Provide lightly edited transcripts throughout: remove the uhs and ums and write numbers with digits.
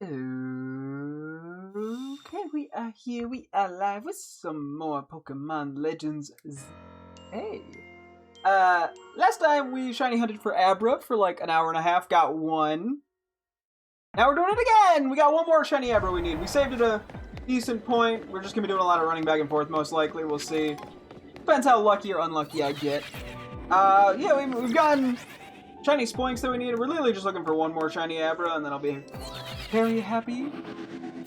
Okay, we are here. We are live with some more Pokemon Legends. Hey. Last time we shiny hunted for Abra for like an hour and a half, got one. Now we're doing it again! We got one more shiny Abra we need. We saved it a decent point. We're just gonna be doing a lot of running back and forth, most likely. We'll see. Depends how lucky or unlucky I get. Yeah, we've gotten shiny Spoinks that we need. We're literally just looking for one more shiny Abra, and then I'll be very happy.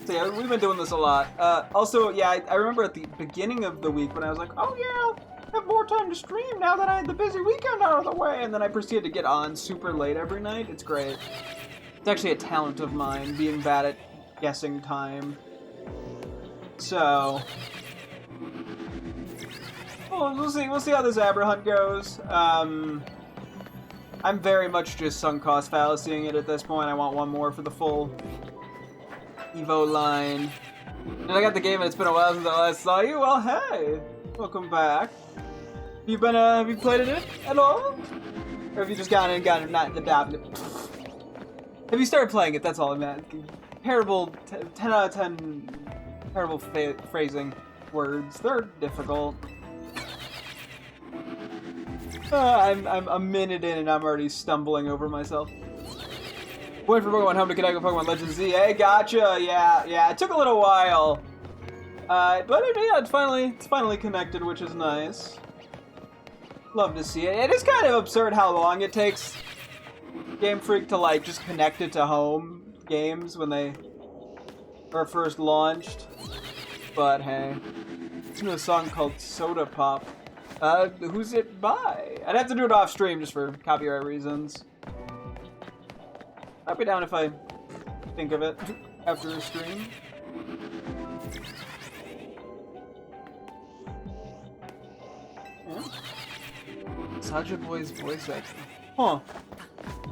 So yeah, we've been doing this a lot. Also, yeah, I remember at the beginning of the week when I was like, oh yeah, I have more time to stream now that I had the busy weekend out of the way, and then I proceeded to get on super late every night. It's great. It's actually a talent of mine, being bad at guessing time. So, we'll see how this Abra hunt goes. I'm very much just sunk cost fallacying it at this point. I want one more for the full Evo line. And I got the game and it's been a while since I last saw you. Well, hey, welcome back. Have you played it at all? Or have you just gotten not in the Have you started playing it? That's all I meant. Terrible, 10 out of 10 terrible phrasing words. They're difficult. I'm a minute in and I'm already stumbling over myself. Waiting for Pokemon Home to connect with Pokemon Legends Z. Hey, gotcha. Yeah. It took a little while, but yeah, it's finally connected, which is nice. Love to see it. It is kind of absurd how long it takes Game Freak to like just connect it to home games when they are first launched. But hey, it's a song called Soda Pop. Who's it by? I'd have to do it off stream just for copyright reasons. I'd be down if I think of it after the stream. Yeah. Saja Boy's voice actor. Huh.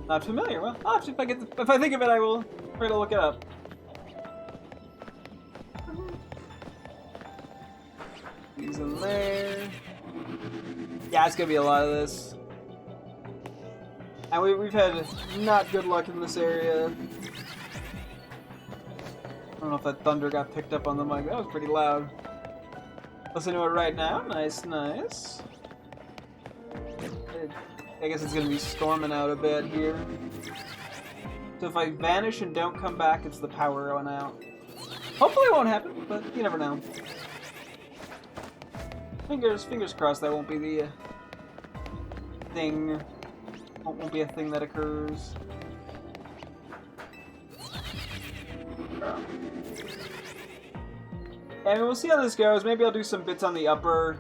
Not familiar. Well, if I think of it, I will try to look it up. He's in there. Yeah, it's gonna be a lot of this. And we've had not good luck in this area. I don't know if that thunder got picked up on the mic. That was pretty loud. Listen to it right now. Nice. I guess it's gonna be storming out a bit here. So if I vanish and don't come back, it's the power going out. Hopefully it won't happen, but you never know. Fingers crossed that won't be the thing. Won't be a thing that occurs. I mean, we'll see how this goes. Maybe I'll do some bits on the upper.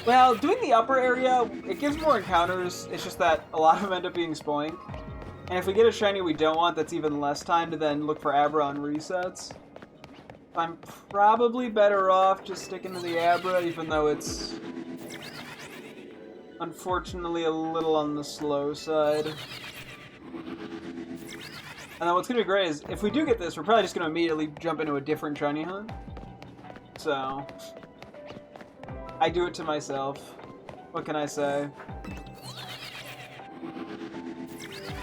Well, doing the upper area, it gives more encounters. It's just that a lot of them end up being Spoink. And if we get a shiny we don't want, that's even less time to then look for Abra on resets. I'm probably better off just sticking to the Abra, even though it's unfortunately a little on the slow side. And then what's going to be great is, if we do get this, we're probably just going to immediately jump into a different shiny hunt. So, I do it to myself. What can I say?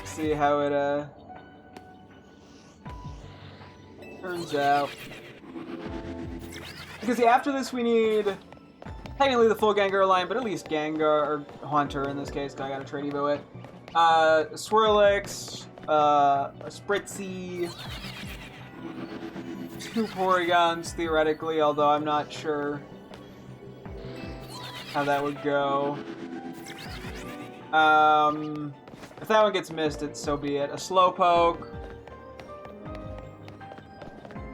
See how it turns out. Because after this we need technically the full Gengar line, but at least Gengar, or Haunter in this case, because I got a trade Evo it. Swirlix, a Spritzy, 2 Porygons theoretically, although I'm not sure how that would go. If that one gets missed, so be it. A Slowpoke.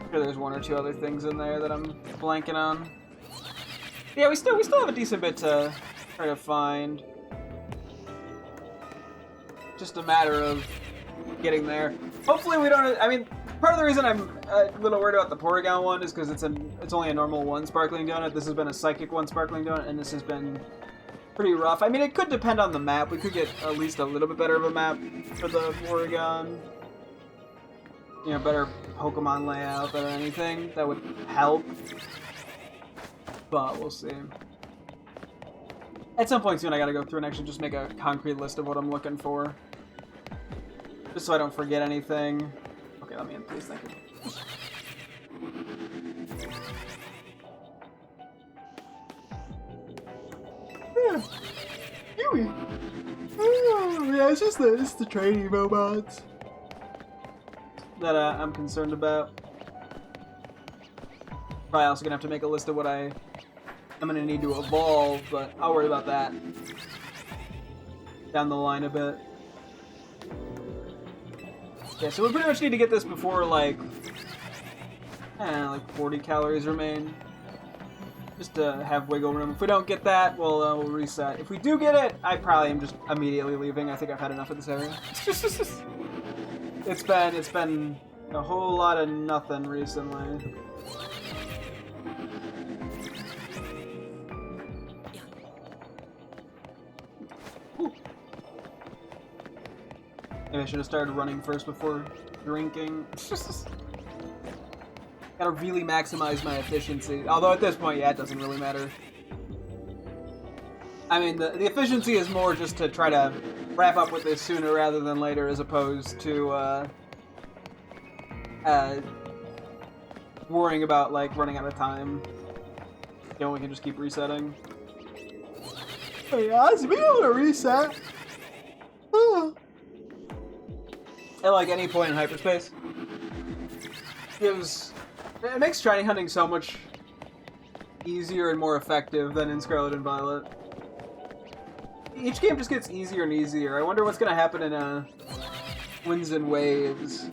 I'm sure there's one or two other things in there that I'm blanking on. Yeah, we still have a decent bit to try to find. Just a matter of getting there. Hopefully we don't. I mean, part of the reason I'm a little worried about the Porygon one is because it's only a normal 1 Sparkling Donut. This has been a Psychic 1 Sparkling Donut, and this has been pretty rough. I mean, it could depend on the map. We could get at least a little bit better of a map for the Porygon. You know, better Pokemon layout, better anything. That would help. But we'll see. At some point soon I gotta go through and actually just make a concrete list of what I'm looking for. Just so I don't forget anything. Okay, let me in, please, thank you. Yeah. Yui. Oh, yeah, it's the training robots that I'm concerned about. Probably also gonna have to make a list of what I'm gonna need to evolve, but I'll worry about that down the line a bit. Yeah, so we pretty much need to get this before like 40 calories remain, just to have wiggle room. If we don't get that, we'll reset. If we do get it, I probably am just immediately leaving. I think I've had enough of this area. It's been a whole lot of nothing recently. Maybe I should have started running first before drinking. Gotta really maximize my efficiency. Although at this point, yeah, it doesn't really matter. I mean, the efficiency is more just to try to wrap up with this sooner rather than later, as opposed to worrying about like running out of time. You know, we can just keep resetting. Hey, Oz, be able to reset. At like any point in hyperspace. It makes shiny hunting so much easier and more effective than in Scarlet and Violet. Each game just gets easier and easier. I wonder what's gonna happen in Winds and Waves.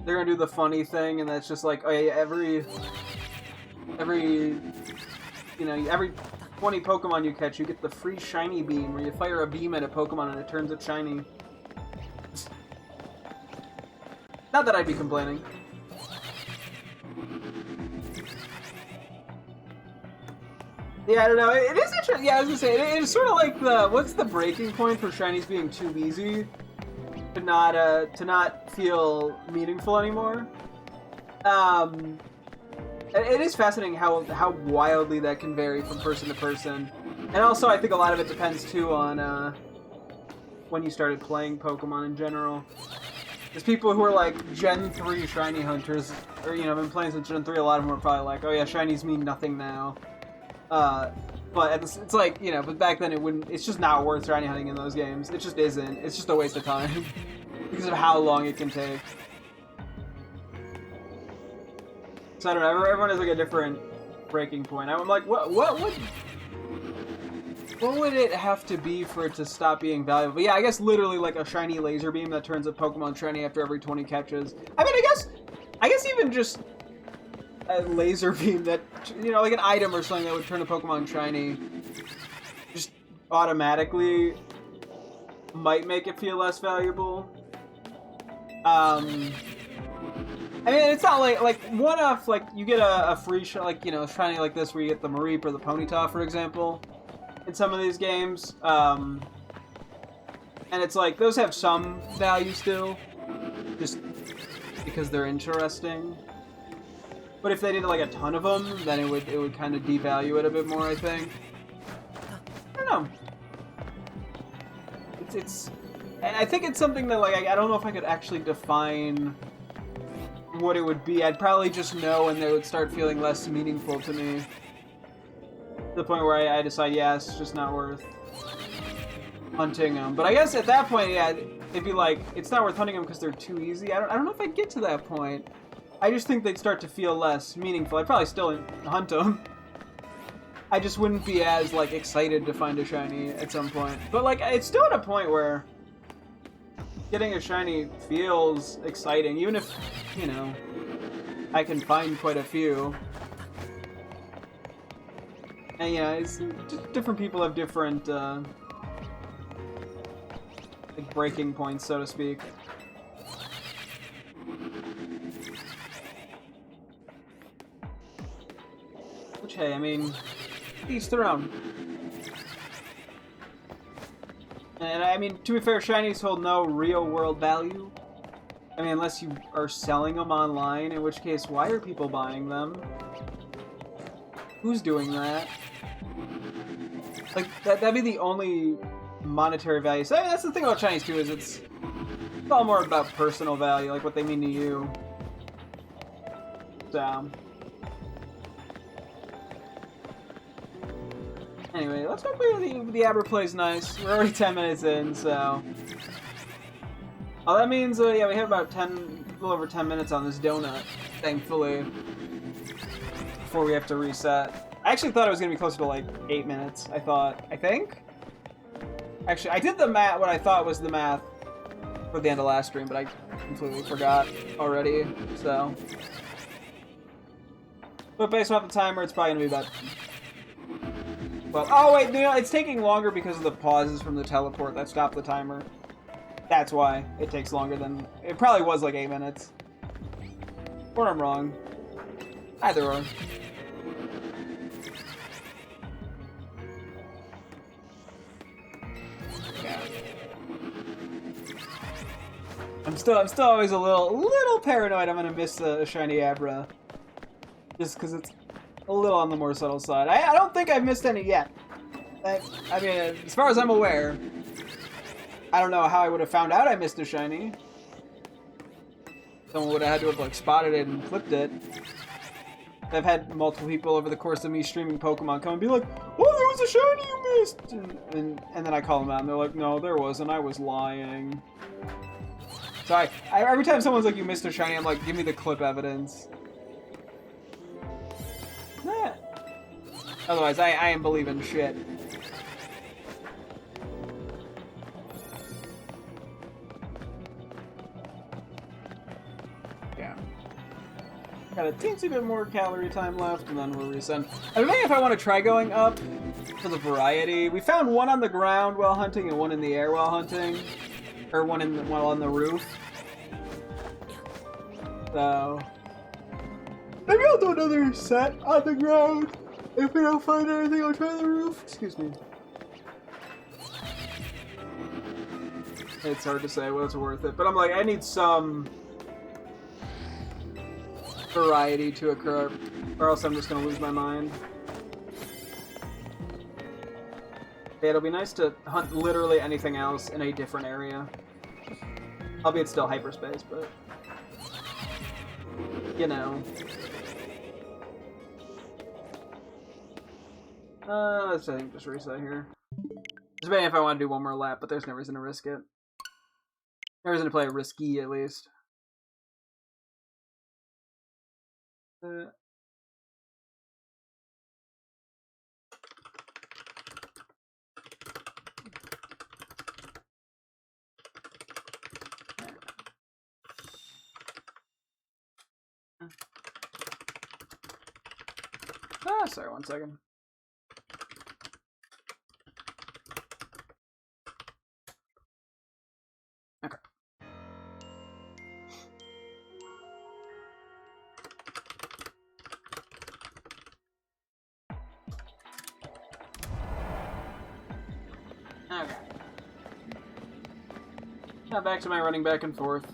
They're gonna do the funny thing, and that's just like, oh yeah, every 20 Pokemon you catch, you get the free shiny beam, where you fire a beam at a Pokemon and it turns it shiny. Not that I'd be complaining. Yeah, I don't know. It is interesting. Yeah, I was gonna say it's sort of like what's the breaking point for shinies being too easy to not feel meaningful anymore. It is fascinating how wildly that can vary from person to person, and also I think a lot of it depends too on when you started playing Pokemon in general. There's people who are like Gen 3 shiny hunters, or been playing since Gen 3. A lot of them are probably like, oh yeah, shinies mean nothing now. But it's like, but back then it's just not worth shiny hunting in those games. It just isn't. It's just a waste of time because of how long it can take. So I don't know, everyone has like a different breaking point. I'm like, what would it have to be for it to stop being valuable? But yeah, I guess literally like a shiny laser beam that turns a Pokemon shiny after every 20 catches. I mean, I guess even just a laser beam that, like an item or something that would turn a Pokemon shiny, just automatically might make it feel less valuable. I mean, it's not like one-off, like you get a free shiny like this where you get the Mareep or the Ponyta, for example, in some of these games. And it's like, those have some value still, just because they're interesting. But if they did like a ton of them, then it would kind of devalue it a bit more, I think. I don't know. And I think it's something that like I don't know if I could actually define what it would be. I'd probably just know, and they would start feeling less meaningful to me. To the point where I decide, yeah, it's just not worth hunting them. But I guess at that point, yeah, it'd be like, it's not worth hunting them because they're too easy. I don't know if I'd get to that point. I just think they'd start to feel less meaningful. I'd probably still hunt them. I just wouldn't be as like excited to find a shiny at some point. But like, it's still at a point where getting a shiny feels exciting, even if, I can find quite a few. And it's just different people have different like breaking points, so to speak. Which, hey, I mean, each their own. And I mean, to be fair, shinies hold no real-world value. I mean, unless you are selling them online, in which case, why are people buying them? Who's doing that? Like, that'd be the only monetary value. So, I mean, that's the thing about shinies, too, is It's all more about personal value, like what they mean to you. So. Anyway, let's hope the Abra plays nice. We're already 10 minutes in, so. Oh, that means, yeah, we have about a little over 10 minutes on this donut, thankfully, before we have to reset. I actually thought it was going to be closer to, like, 8 minutes, I think? Actually, I did the math, what I thought was the math for the end of last stream, but I completely forgot already, so. But based off the timer, it's probably going to be about... Well, oh wait, you know, it's taking longer because of the pauses from the teleport that stopped the timer. That's why it takes longer than... It probably was like 8 minutes. Or I'm wrong. Either or. Yeah. I'm still always a little paranoid I'm gonna miss a shiny Abra. Just because it's a little on the more subtle side. I don't think I've missed any yet. I mean, as far as I'm aware... I don't know how I would have found out I missed a shiny. Someone would have had to have like spotted it and flipped it. I've had multiple people over the course of me streaming Pokemon come and be like, "Oh, there was a shiny you missed," and then I call them out and they're like, "No, there wasn't. I was lying." So I every time someone's like, "You missed a shiny," I'm like, "Give me the clip evidence." Nah. Otherwise, I am believing shit. Got a teensy bit more calorie time left, and then we'll reset. I don't know if I want to try going up for the variety. We found one on the ground while hunting and one in the air while hunting. Or one while on the roof. So... maybe I'll do another set on the ground. If we don't find anything, I'll try the roof. Excuse me. It's hard to say what's worth it, but I'm like, I need some... variety to occur, or else I'm just gonna lose my mind. Yeah, it'll be nice to hunt literally anything else in a different area. Albeit still hyperspace, but... you know. Let's, I think, just reset here. Just debating if I want to do one more lap, but there's no reason to risk it. No reason to play risky, at least. Sorry, 1 second. Okay. Okay. Now back to my running back and forth.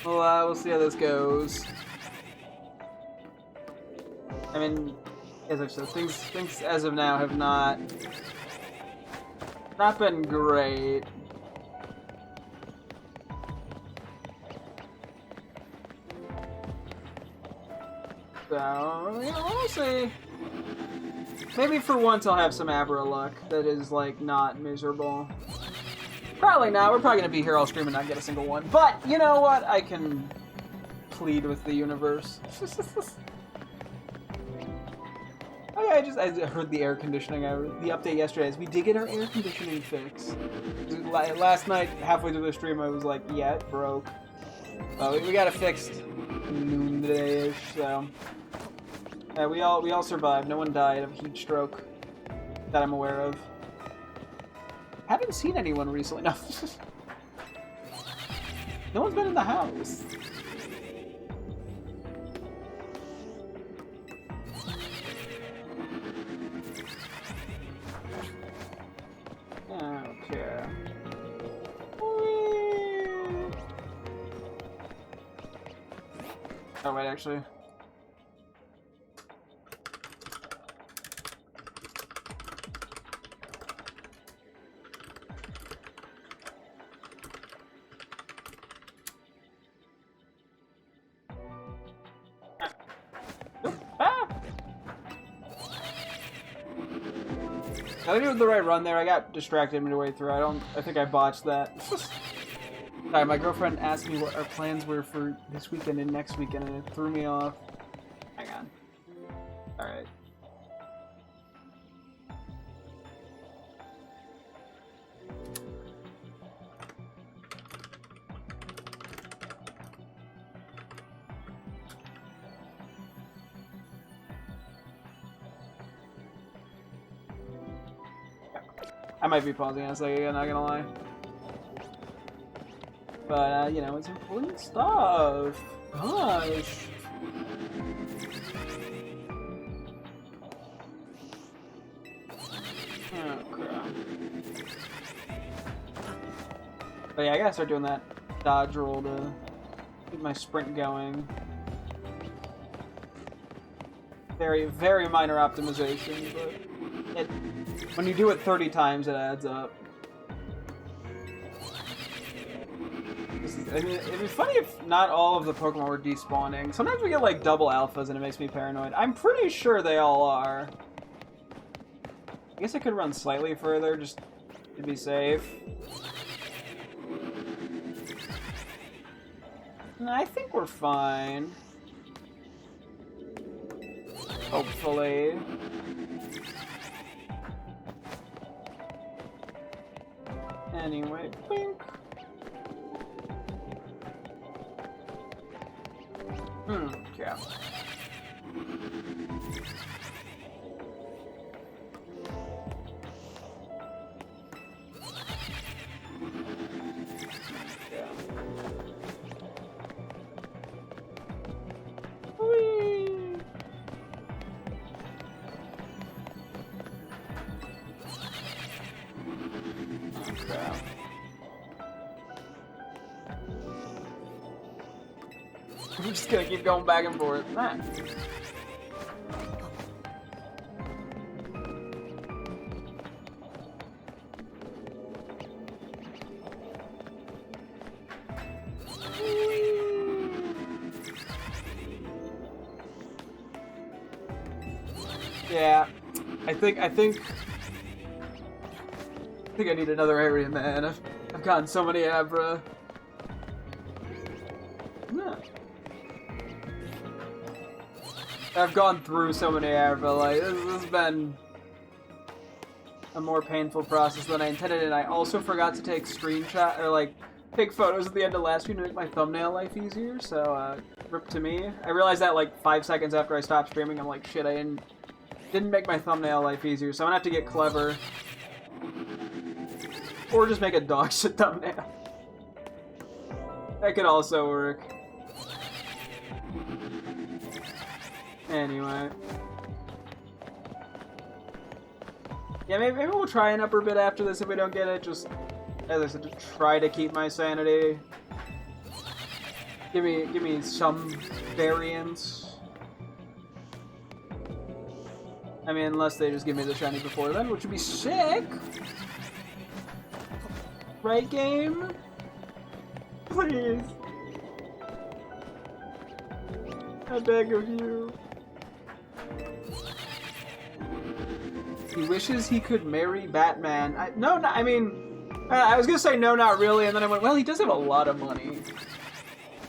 Well, we'll see how this goes. I mean, as I've said, things as of now have not been great. So, yeah, we'll see. Maybe for once I'll have some Abra luck that is, like, not miserable. Probably not. We're probably going to be here all stream and not get a single one. But, you know what? I can plead with the universe. I heard the air conditioning. The update yesterday is we did get our air conditioning fixed. Last night, halfway through the stream, I was like, yeah, it broke. We got it fixed noonday-ish, so... yeah, we all survived. No one died of heat stroke that I'm aware of. Haven't seen anyone recently. No. No one's been in the house. Okay. Oh wait, actually. I did the right run there. I got distracted midway through. I think I botched that. Sorry, my girlfriend asked me what our plans were for this weekend and next weekend, and it threw me off. Hang on. Alright. I might be pausing in a second, not gonna lie. But, you know, it's important stuff. Gosh. Oh, crap. But yeah, I gotta start doing that dodge roll to keep my sprint going. Very, very minor optimization, but when you do it 30 times, it adds up. I mean, it'd be funny if not all of the Pokemon were despawning. Sometimes we get like double alphas and it makes me paranoid. I'm pretty sure they all are. I guess I could run slightly further just to be safe. I think we're fine. Hopefully. Anyway, blink. Yeah. Whee! Crap. I'm just gonna keep going back and forth. Nah. Yeah, I think I need another area, man. I've gotten so many Abra. Yeah. I've gone through so many Abra, like, this has been a more painful process than I intended, and I also forgot to take screenshot, or like, take photos at the end of last stream to make my thumbnail life easier, so, rip to me. I realized that like 5 seconds after I stopped streaming, I'm like, shit, I didn't make my thumbnail life easier, so I'm gonna have to get clever. Or just make a dog shit thumbnail. That could also work. Anyway. Yeah, maybe we'll try an upper bit after this if we don't get it. Just, as I said, to try to keep my sanity. Give me some variance. I mean, unless they just give me the shiny before then, which would be sick. Right, game? Please. I beg of you. He wishes he could marry Batman. I was gonna say no, not really, and then I went, well, he does have a lot of money.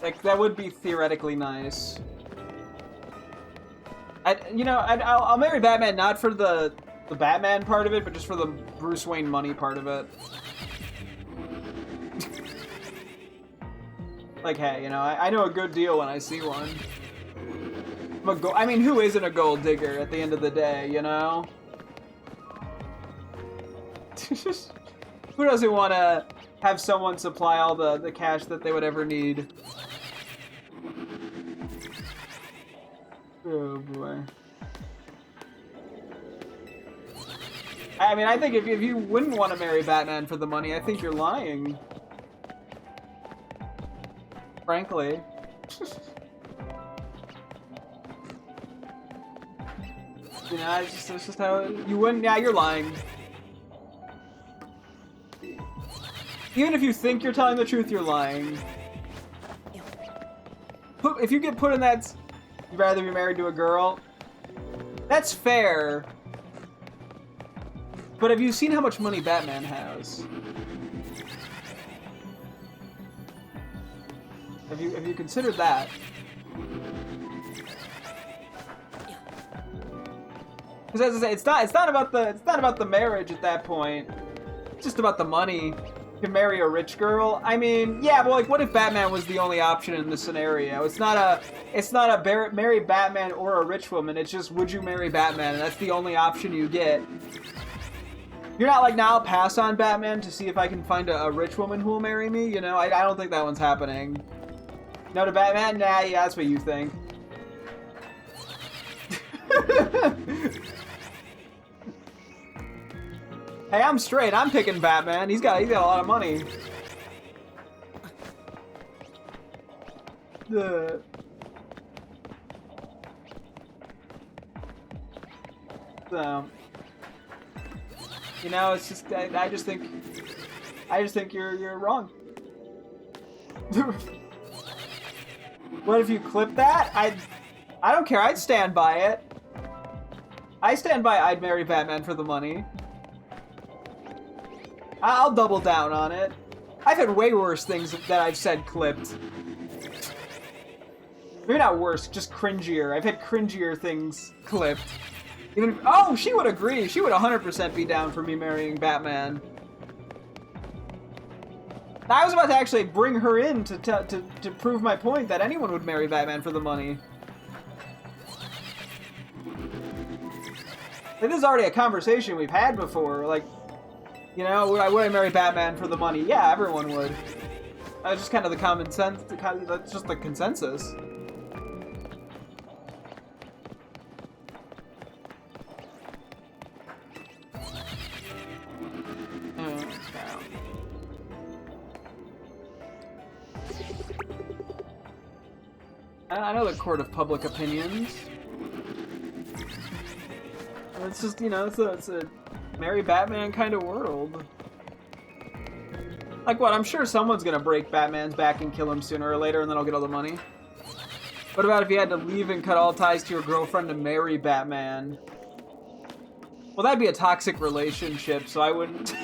Like, that would be theoretically nice. I'll marry Batman not for the Batman part of it, but just for the Bruce Wayne money part of it. Like, hey, you know, I know a good deal when I see one. I mean, who isn't a gold digger at the end of the day, you know? Who doesn't want to have someone supply all the cash that they would ever need? Oh boy. I mean, I think if you wouldn't want to marry Batman for the money, I think you're lying. Frankly. You know, it's just how you wouldn't. Yeah, you're lying. Even if you think you're telling the truth, you're lying. If you get put in that, you'd rather be married to a girl. That's fair. But have you seen how much money Batman has? Have you considered that? Because as I say, it's not about the marriage at that point. It's just about the money. You can marry a rich girl. I mean, yeah, but like, what if Batman was the only option in this scenario? It's not a marry Batman or a rich woman. It's just, would you marry Batman? And that's the only option you get. You're not like, now I'll pass on Batman to see if I can find a rich woman who will marry me. You know, I don't think that one's happening. No to Batman? Nah, yeah, that's what you think. Hey, I'm straight. I'm picking Batman. He's got a lot of money. So, you know, it's just I just think you're wrong. What if you clip that? I don't care. I'd stand by it. I stand by I'd marry Batman for the money. I'll double down on it. I've had way worse things that I've said clipped. Maybe not worse, just cringier. I've had cringier things clipped. Even oh, she would agree. She would 100% be down for me marrying Batman. I was about to actually bring her in to prove my point that anyone would marry Batman for the money. Like, this is already a conversation we've had before. Like, you know, would I marry Batman for the money? Yeah, everyone would. That was just kind of the common sense. That's just the consensus. I know the court of public opinions. It's just, you know, it's a marry Batman kind of world. Like what? I'm sure someone's gonna break Batman's back and kill him sooner or later, and then I'll get all the money. What about if you had to leave and cut all ties to your girlfriend to marry Batman? Well, that'd be a toxic relationship, so I wouldn't.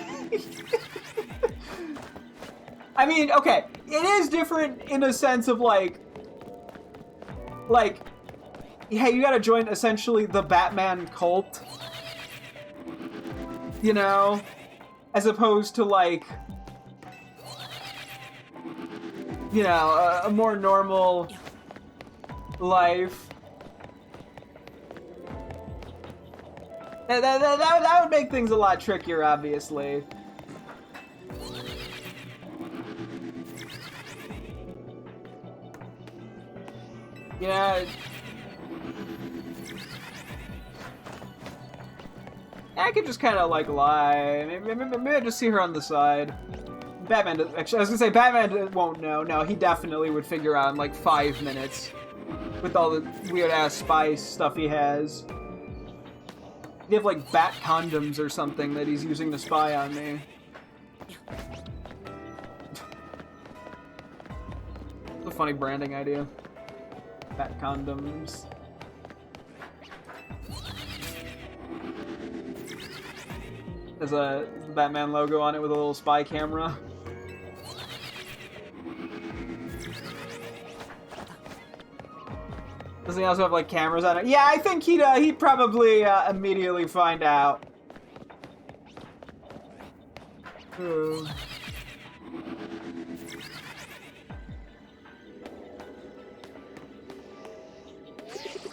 I mean, okay, it is different in the sense of like, hey, you gotta join essentially the Batman cult. You know? As opposed to like, you know, a more normal life. That would make things a lot trickier, obviously. Yeah. I could just kind of like lie. Maybe I just see her on the side. Batman, actually, I was gonna say Batman won't know. No, he definitely would figure out in like 5 minutes with all the weird ass spy stuff he has. He'd have like bat condoms or something that he's using to spy on me. It's a funny branding idea. Bat condoms. There's a Batman logo on it with a little spy camera. Doesn't he also have like cameras on it? Yeah, I think he'd probably immediately find out.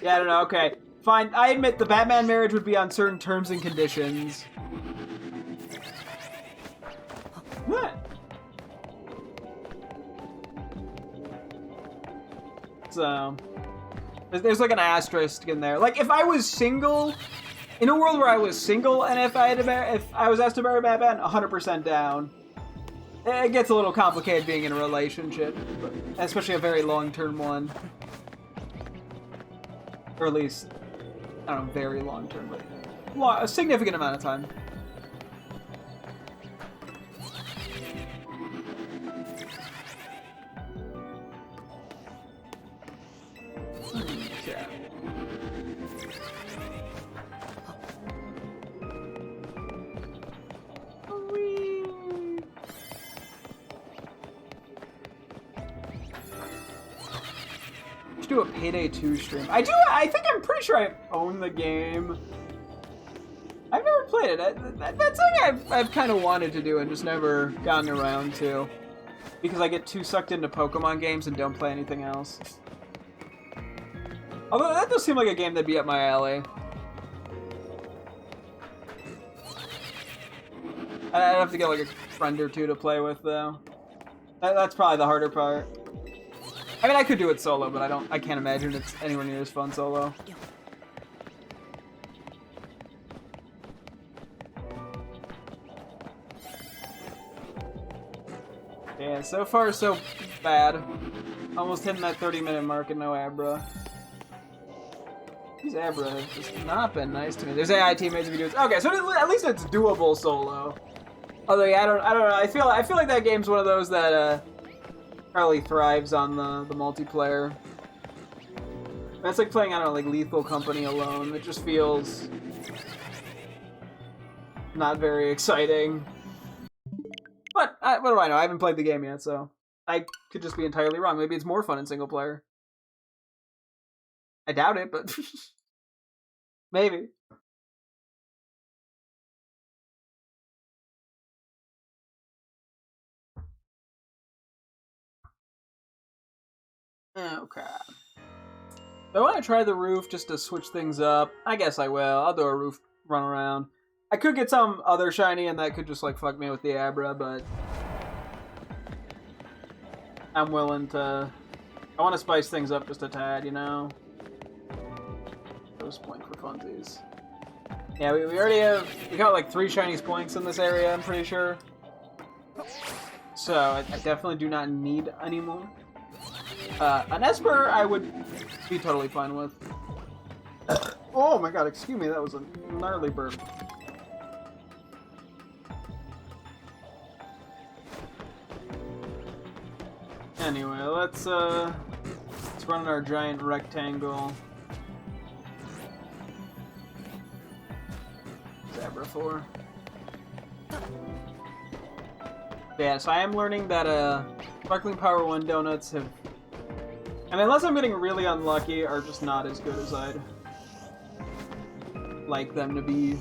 Yeah, I don't know. Okay, fine. I admit the Batman marriage would be on certain terms and conditions. What? So, there's like an asterisk in there. Like, if I was single, in a world where I was single, and if I was asked to marry Batman, 100% down. It gets a little complicated being in a relationship, especially a very long-term one. Or at least, I don't know, very long-term, but a significant amount of time. Yeah. Payday 2 stream. I think I'm pretty sure I own the game. I've never played it. That's something I've kind of wanted to do and just never gotten around to. Because I get too sucked into Pokemon games and don't play anything else. Although that does seem like a game that'd be up my alley. I'd have to get like a friend or two to play with though. That's probably the harder part. I mean, I could do it solo, but I can't imagine it's anywhere near as fun solo. Yeah, so far so bad. Almost hitting that 30-minute mark and no Abra. These Abra have just not been nice to me. There's AI teammates if you do it. Okay, so at least it's doable solo. Although yeah, I don't know. I feel like that game's one of those that probably thrives on the multiplayer. That's like playing, I don't know, like Lethal Company alone. It just feels not very exciting. But what do I know? I haven't played the game yet, so I could just be entirely wrong. Maybe it's more fun in single player. I doubt it, but maybe. Okay. Do I want to try the roof just to switch things up? I guess I will. I'll do a roof run around. I could get some other shiny and that could just like fuck me with the Abra, but I'm willing to... I want to spice things up just a tad, you know? Those Spoink for funsies. Yeah, we already have... We got like 3 shiny Spoinks in this area, I'm pretty sure. So, I definitely do not need any more. An Esper, I would be totally fine with. Oh my god, excuse me, that was a gnarly burp. Anyway, let's run our giant rectangle. Zebra 4. Yeah, so I am learning that Sparkling Power 1 donuts have... I mean, unless I'm getting really unlucky, are just not as good as I'd like them to be.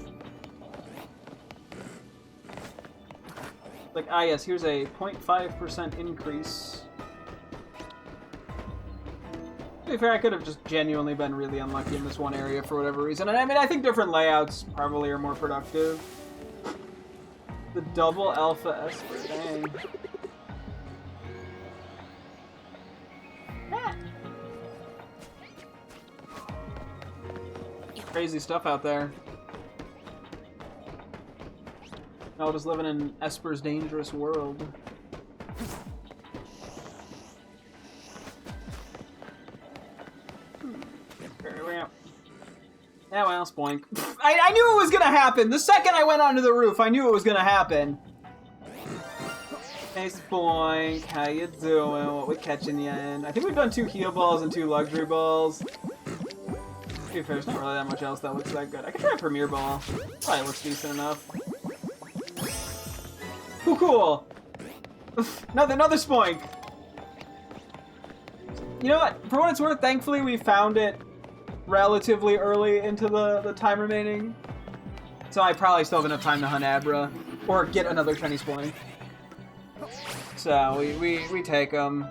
Like, ah yes, here's a 0.5% increase. To be fair, I could have just genuinely been really unlucky in this one area for whatever reason. And I mean, I think different layouts probably are more productive. The double alpha Esper, dang. Crazy stuff out there. All just living in Esper's dangerous world. Yeah, well, Spoink. I knew it was gonna happen! The second I went onto the roof, I knew it was gonna happen. Hey, Spoink, how you doing? What we catching you in? I think we've done 2 heal balls and 2 luxury balls. To be fair, there's not really that much else that looks that good. I could try a Premier Ball. Probably looks decent enough. Ooh, cool! Another Spoink! You know what? For what it's worth, thankfully we found it relatively early into the time remaining. So I probably still have enough time to hunt Abra. Or get another shiny Spoink. So, we take them.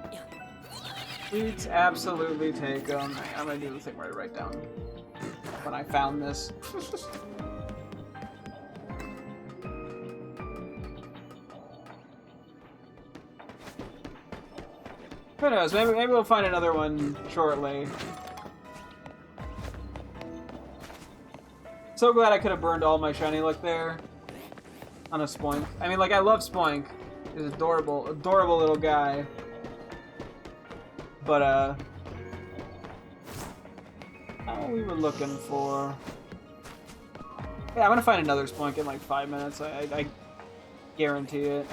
We absolutely take them. I'm gonna do the thing where I write down when I found this. Who knows? Maybe we'll find another one shortly. So glad I could have burned all my shiny luck there on a Spoink. I mean, like, I love Spoink. He's adorable, adorable little guy. But, what we were looking for. Yeah, I'm gonna find another Spoink in like 5 minutes. I guarantee it.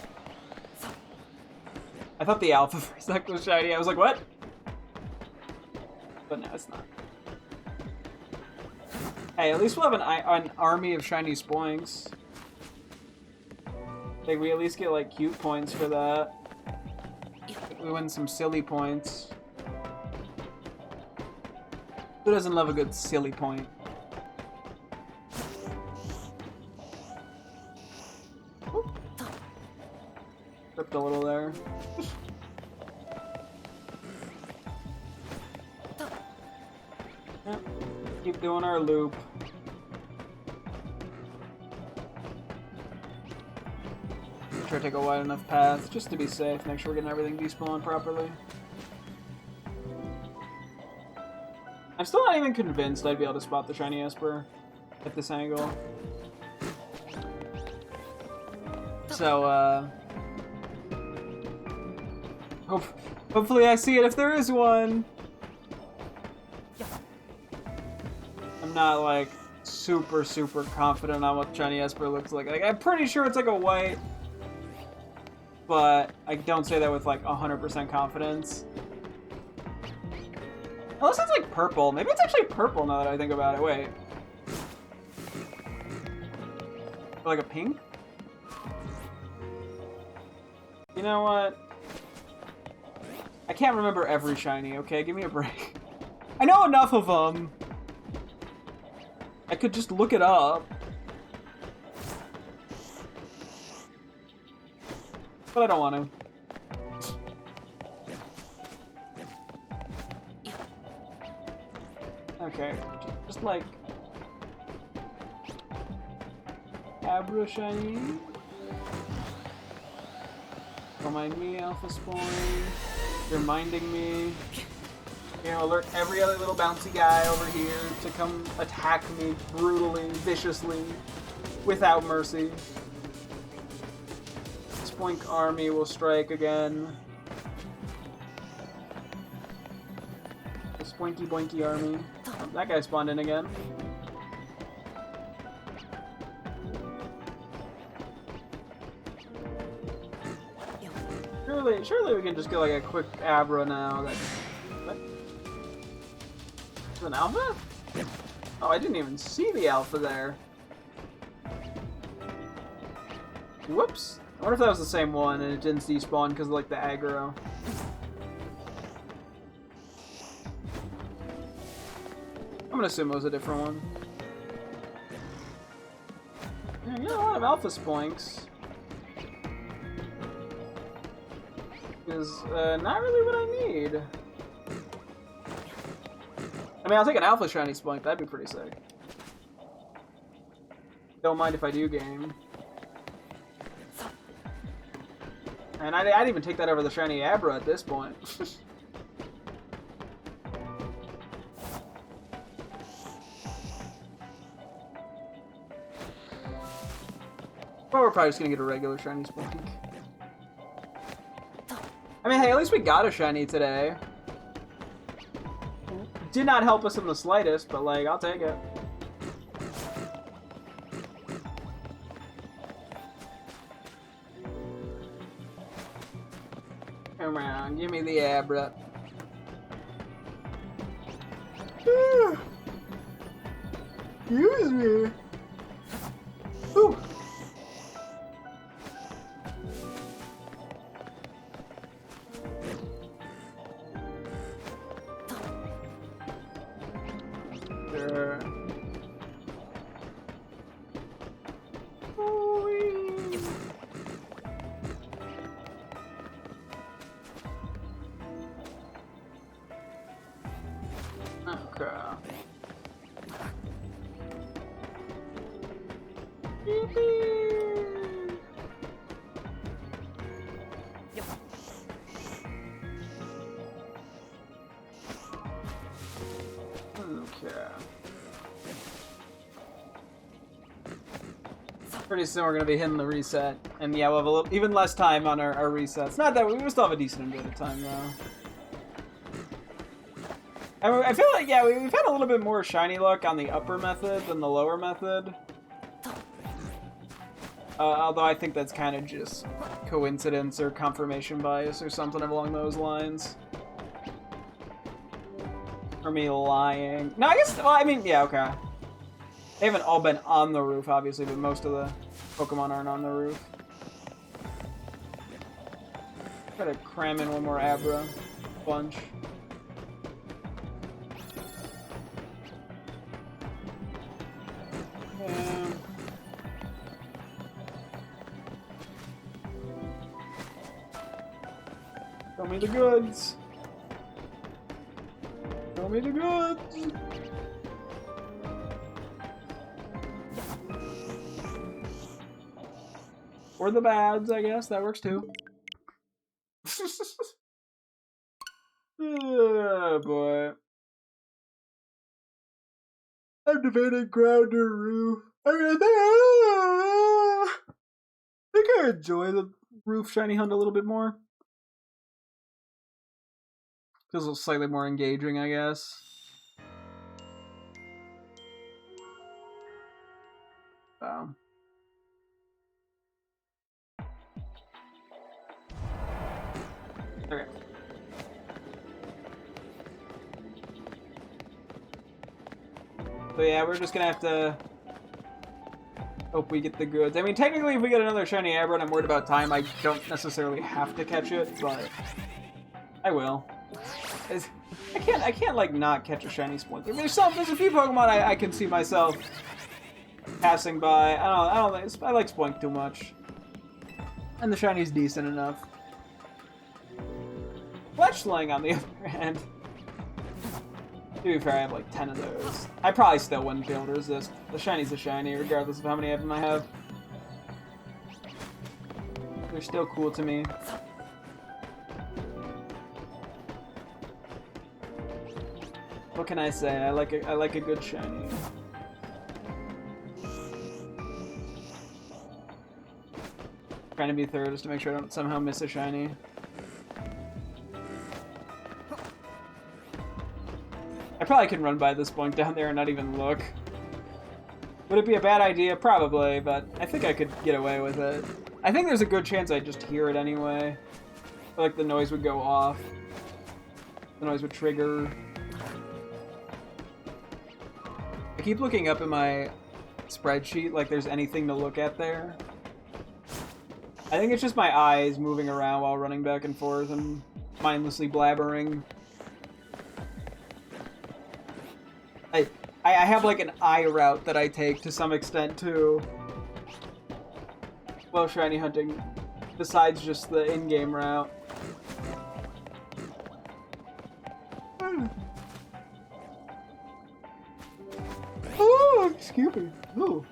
I thought the Alpha for a sec was shiny. I was like, what? But no, it's not. Hey, at least we'll have an army of shiny Spoinks. Like, we at least get, like, cute points for that. We win some silly points. Who doesn't love a good silly point? Tripped a little there. Yep. Keep doing our loop. Try to take a wide enough path just to be safe. Make sure we're getting everything despawned properly. I'm still not even convinced I'd be able to spot the shiny Esper at this angle. So, hopefully I see it if there is one. I'm not, like, super confident on what shiny Esper looks like. Like, I'm pretty sure it's like a white, but I don't say that with, like, 100% confidence. Unless it's like purple. Maybe it's actually purple now that I think about it. Wait. Or like a pink? You know what? I can't remember every shiny, okay? Give me a break. I know enough of them. I could just look it up. But I don't want to. Okay, just like Abra shiny. Don't mind me, Alpha Spawn. You're minding me. You know, alert every other little bouncy guy over here to come attack me brutally, viciously, without mercy. Spoink army will strike again. The Spoinky Boinky army. Oh, that guy spawned in again. Surely we can just get like a quick Abra now. What? Is it an alpha? Oh, I didn't even see the alpha there. Whoops. I wonder if that was the same one and it didn't despawn because of like the aggro. I'm gonna assume it was a different one. Yeah, you got a lot of alpha spoinks. Is not really what I need. I mean, I'll take an alpha shiny spoink. That'd be pretty sick. Don't mind if I do game. And I'd even take that over the shiny Abra at this point. But we're probably just gonna get a regular shiny spoink. I mean, hey, at least we got a shiny today. Did not help us in the slightest, but like, I'll take it. Come on, give me the Abra. Excuse me. Ooh. Sure. Okay. Okay. Pretty soon we're gonna be hitting the reset, and yeah, we'll have a little, even less time on our resets. Not that we still have a decent amount of time though. I feel like, yeah, we've had a little bit more shiny luck on the upper method than the lower method. Although I think that's kind of just coincidence or confirmation bias or something along those lines. Or me lying. No, I guess, well, I mean, yeah, okay. They haven't all been on the roof, obviously, but most of the Pokemon aren't on the roof. Gotta cram in one more Abra bunch. Show me the goods. Show me the goods. Or the bads, I guess. That works too. Oh boy. I'm debating ground or roof. I mean, I think I enjoy the roof shiny hunt a little bit more. Feels a little slightly more engaging, I guess. Okay. So yeah, we're just gonna have to hope we get the goods. I mean, technically, if we get another shiny Abra and I'm worried about time, I don't necessarily have to catch it, but I will. I can't like not catch a shiny Spoink. There's a few Pokemon I can see myself passing by. I don't I like Spoink too much, and the shiny's decent enough. Fletchling, on the other hand, to be fair, I have like 10 of those. I probably still wouldn't be able to resist. The shiny's a shiny, regardless of how many of them I have. They're still cool to me. What can I say? I like a good shiny. Trying to be third just to make sure I don't somehow miss a shiny. I probably can run by this point down there and not even look. Would it be a bad idea? Probably, but I think I could get away with it. I think there's a good chance I'd just hear it anyway. Like the noise would go off. The noise would trigger. I keep looking up in my spreadsheet like there's anything to look at there. I think it's just my eyes moving around while running back and forth and mindlessly blabbering. I have like an eye route that I take to some extent too. Well, shiny hunting, besides just the in-game route. Oh, excuse me. Ooh.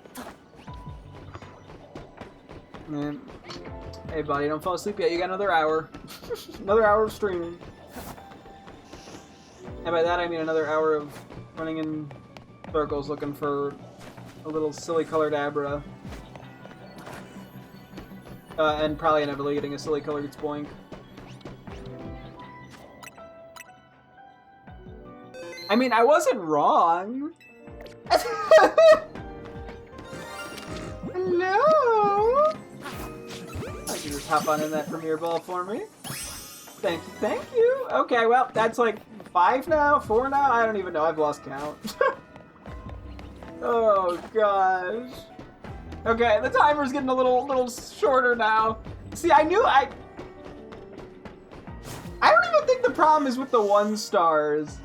Man. Hey, buddy, don't fall asleep yet. You got another hour. Another hour of streaming. And by that, I mean another hour of running in circles looking for a little silly colored Abra. And probably inevitably getting a silly colored Spoink. I mean, I wasn't wrong. Hello? I can just hop on in that Premier Ball for me. Thank you, thank you. Okay, well, that's like 5 now, 4 now? I don't even know. I've lost count. Oh, gosh. Okay, the timer's getting a little shorter now. See, I don't even think the problem is with the 1 stars.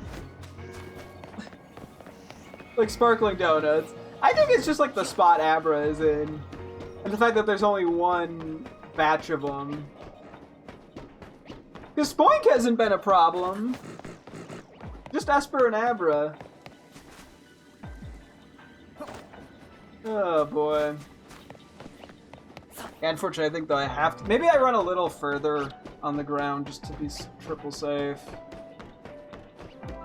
Like Sparkling Donuts. I think it's just like the spot Abra is in. And the fact that there's only 1 batch of them. Because Spoink hasn't been a problem. Just Esper and Abra. Oh boy. Yeah, unfortunately, I think that I have to. Maybe I run a little further on the ground just to be triple safe.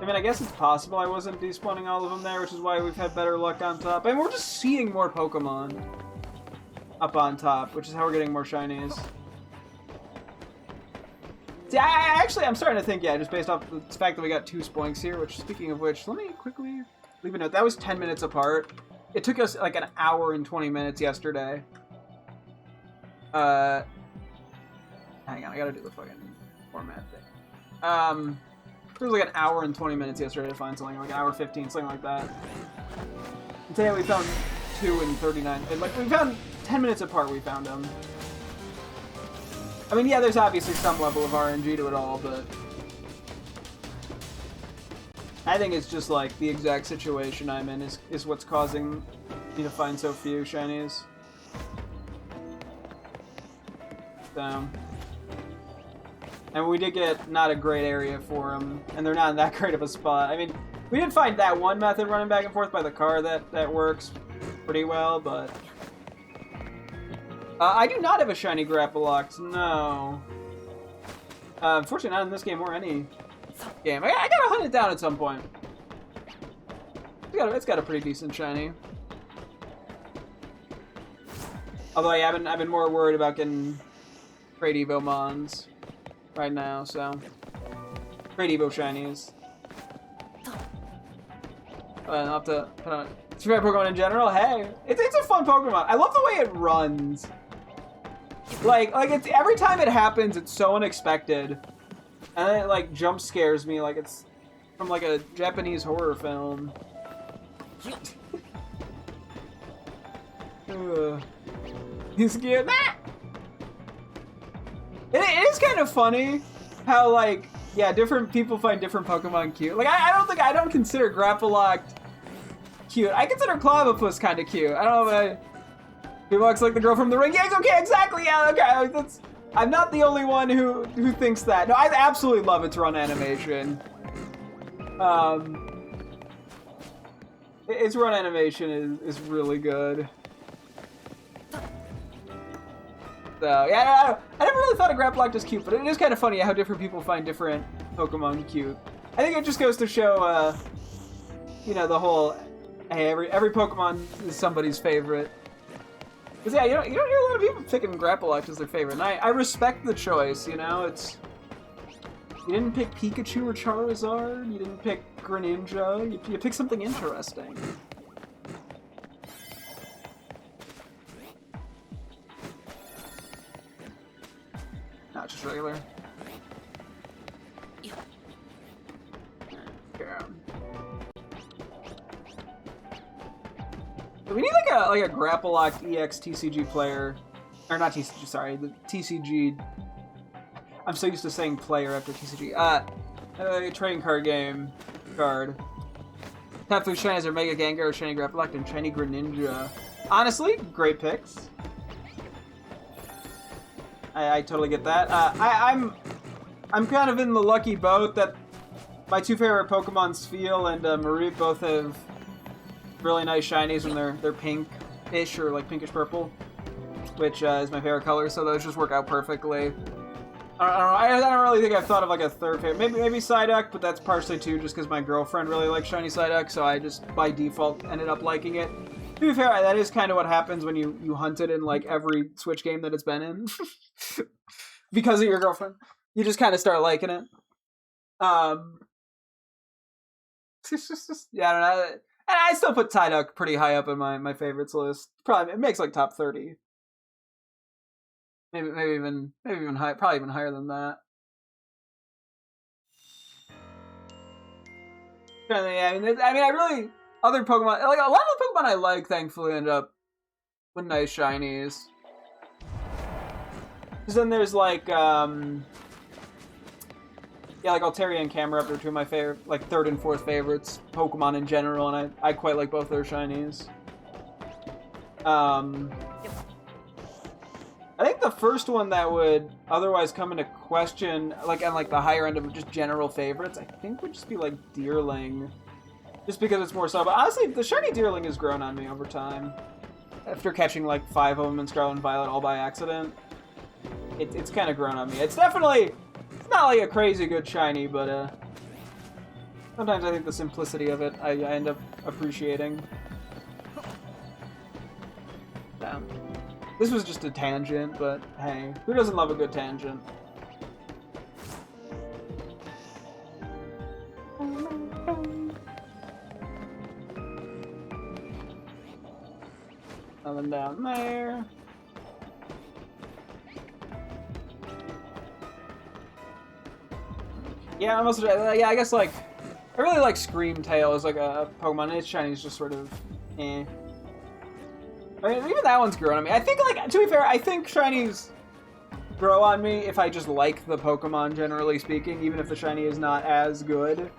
I mean, I guess it's possible I wasn't despawning all of them there, which is why we've had better luck on top. And we're just seeing more Pokemon up on top, which is how we're getting more shinies. See, I'm starting to think, yeah, just based off the fact that we got 2 Spoinks here, which, speaking of which, let me quickly leave a note. That was 10 minutes apart. It took us like an hour and 20 minutes yesterday. Hang on, I gotta do the fucking format thing. It was like an hour and 20 minutes yesterday to find something, like an hour 15, something like that. And today we found 2 and 39. And like, we found 10 minutes apart, we found them. I mean, yeah, there's obviously some level of RNG to it all, but I think it's just like the exact situation I'm in is what's causing me to find so few shinies. So And we did get not a great area for them, and they're not in that great of a spot. I mean, we did find that one method running back and forth by the car that works pretty well, but... I do not have a shiny Grapple-Locked, no. Unfortunately, not in this game or any game. I gotta hunt it down at some point. It's got a pretty decent shiny. Although, yeah, I've been more worried about getting Great Evo Mons right now, so... Great Evo shinies. I'll have to put on... It's your favorite Pokemon in general? Hey, it's a fun Pokemon. I love the way it runs. Like it's every time it happens, it's so unexpected, and then it like jump scares me like it's from like a Japanese horror film. He's cute. It is kind of funny how like different people find different Pokemon cute. Like I don't consider Grapple-Locked cute. I consider Clobbopus kind of cute. I don't know if he looks like the girl from The Ring. Yeah, okay, exactly. Yeah, okay. I'm not the only one who thinks that. No, I absolutely love its run animation. Its run animation is really good. So yeah, I never really thought of Grapple-Locked as cute, but it is kind of funny how different people find different Pokemon cute. I think it just goes to show, you know, the whole, hey, every Pokemon is somebody's favorite. Because yeah, you don't hear a lot of people picking Grapple-Locked as their favorite, and I respect the choice. You know, you didn't pick Pikachu or Charizard. You didn't pick Greninja. You picked something interesting. Not just regular. Yeah. We need like a Grapple-Locked EX TCG player, or not TCG. Sorry, the TCG. I'm so used to saying player after TCG. A trading card game card. Top 3 shinies are Mega Gengar, Shiny Grapple-Locked, and Shiny Greninja. Honestly, great picks. I totally get that. I'm kind of in the lucky boat that my 2 favorite Pokemon, Spheal and Mareep, both have really nice shinies when they're pink-ish or like pinkish purple, which is my favorite color. So those just work out perfectly. I don't really think I've thought of like a third favorite. Maybe Psyduck, but that's partially too just because my girlfriend really likes shiny Psyduck, so I just by default ended up liking it. To be fair, that is kind of what happens when you hunt it in like every Switch game that it's been in. Because of your girlfriend. You just kind of start liking it. Yeah, I don't know. And I still put Psyduck pretty high up in my favorites list. Probably it makes like top 30. Maybe even high, probably even higher than that. Yeah, I mean, I really other Pokemon, like a lot of the Pokemon I like, thankfully end up with nice shinies. Because then there's like, yeah, like Altaria and Camerupt are 2 of my favorite, like 3rd and 4th favorites Pokemon in general, and I quite like both their shinies. I think the first one that would otherwise come into question, like on like the higher end of just general favorites, I think would just be like Deerling, just because it's more so. But honestly, the shiny Deerling has grown on me over time. After catching like 5 of them in Scarlet and Violet all by accident, it's kind of grown on me. It's not like a crazy good shiny, but sometimes I think the simplicity of it I end up appreciating. Damn. This was just a tangent, but hey, who doesn't love a good tangent? Nothing down there. Yeah, I guess like I really like Screamtail as like a Pokemon. Its shiny is just sort of eh. I mean, even that one's grown on me. I think, like, to be fair, I think shinies grow on me if I just like the Pokemon, generally speaking, even if the shiny is not as good.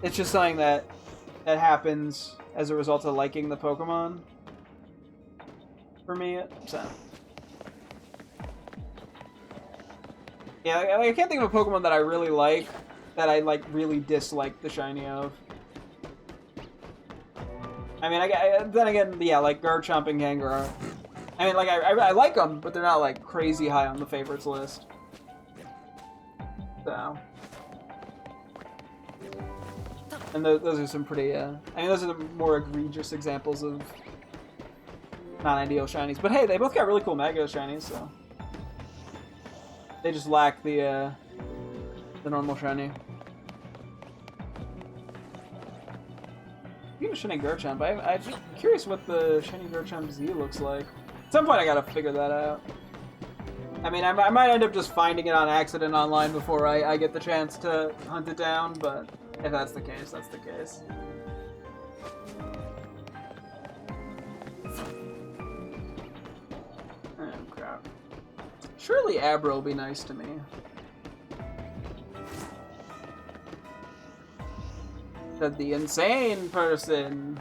It's just something that happens as a result of liking the Pokemon. For me, so. Yeah, I can't think of a Pokemon that I really like, that I, like, really dislike the shiny of. I mean, then again, yeah, like, Garchomp and Gengar. I mean, like, I like them, but they're not, like, crazy high on the favorites list. So. And those are some pretty, I mean, those are the more egregious examples of non-ideal shinies. But hey, they both got really cool Mega shinies, so. They just lack the normal shiny. Even shiny Garchomp, I'm curious what the shiny Garchomp Z looks like. At some point I gotta figure that out. I mean, I might end up just finding it on accident online before I get the chance to hunt it down, but if that's the case, that's the case. Oh, crap. Surely Abra will be nice to me. Said the insane person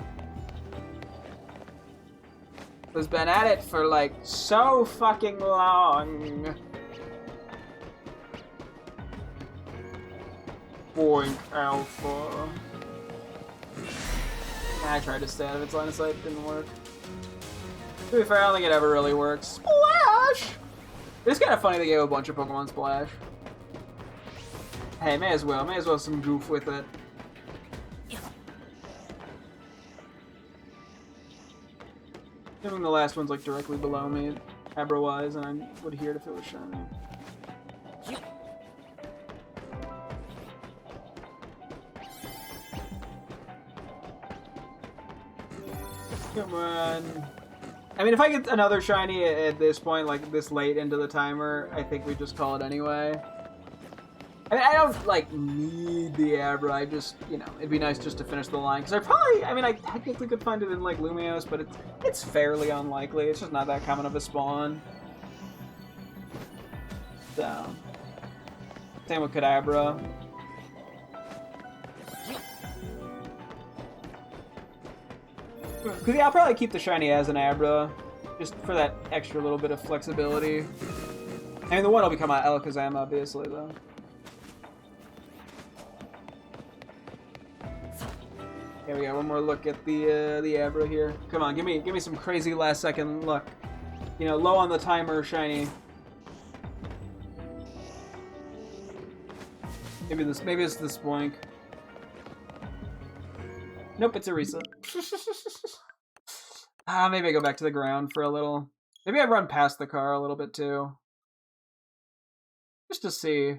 who's been at it for like so fucking long. Boink Alpha. I tried to stay out of its line of sight, didn't work. To be fair, I don't think it ever really works. Splash! It's kind of funny they gave a bunch of Pokemon Splash. Hey, may as well some goof with it. Assuming the last one's like directly below me, Abra-wise, and I would hear it if it was shiny. Come on. I mean, if I get another shiny at this point, like this late into the timer, I think we just call it anyway. I mean, I don't, like, need the Abra, I just, you know, it'd be nice just to finish the line. Because I technically could find it in, like, Lumiose, but it's fairly unlikely. It's just not that common of a spawn. So. Same with Kadabra. Because, yeah, I'll probably keep the shiny as an Abra, just for that extra little bit of flexibility. I mean, the one will become Alakazam, obviously, though. Here we go, one more look at the Abra here. Come on, give me some crazy last second luck. You know, low on the timer, shiny. Maybe it's this Boink. Nope, it's a reset. Maybe I go back to the ground for a little. Maybe I run past the car a little bit too. Just to see.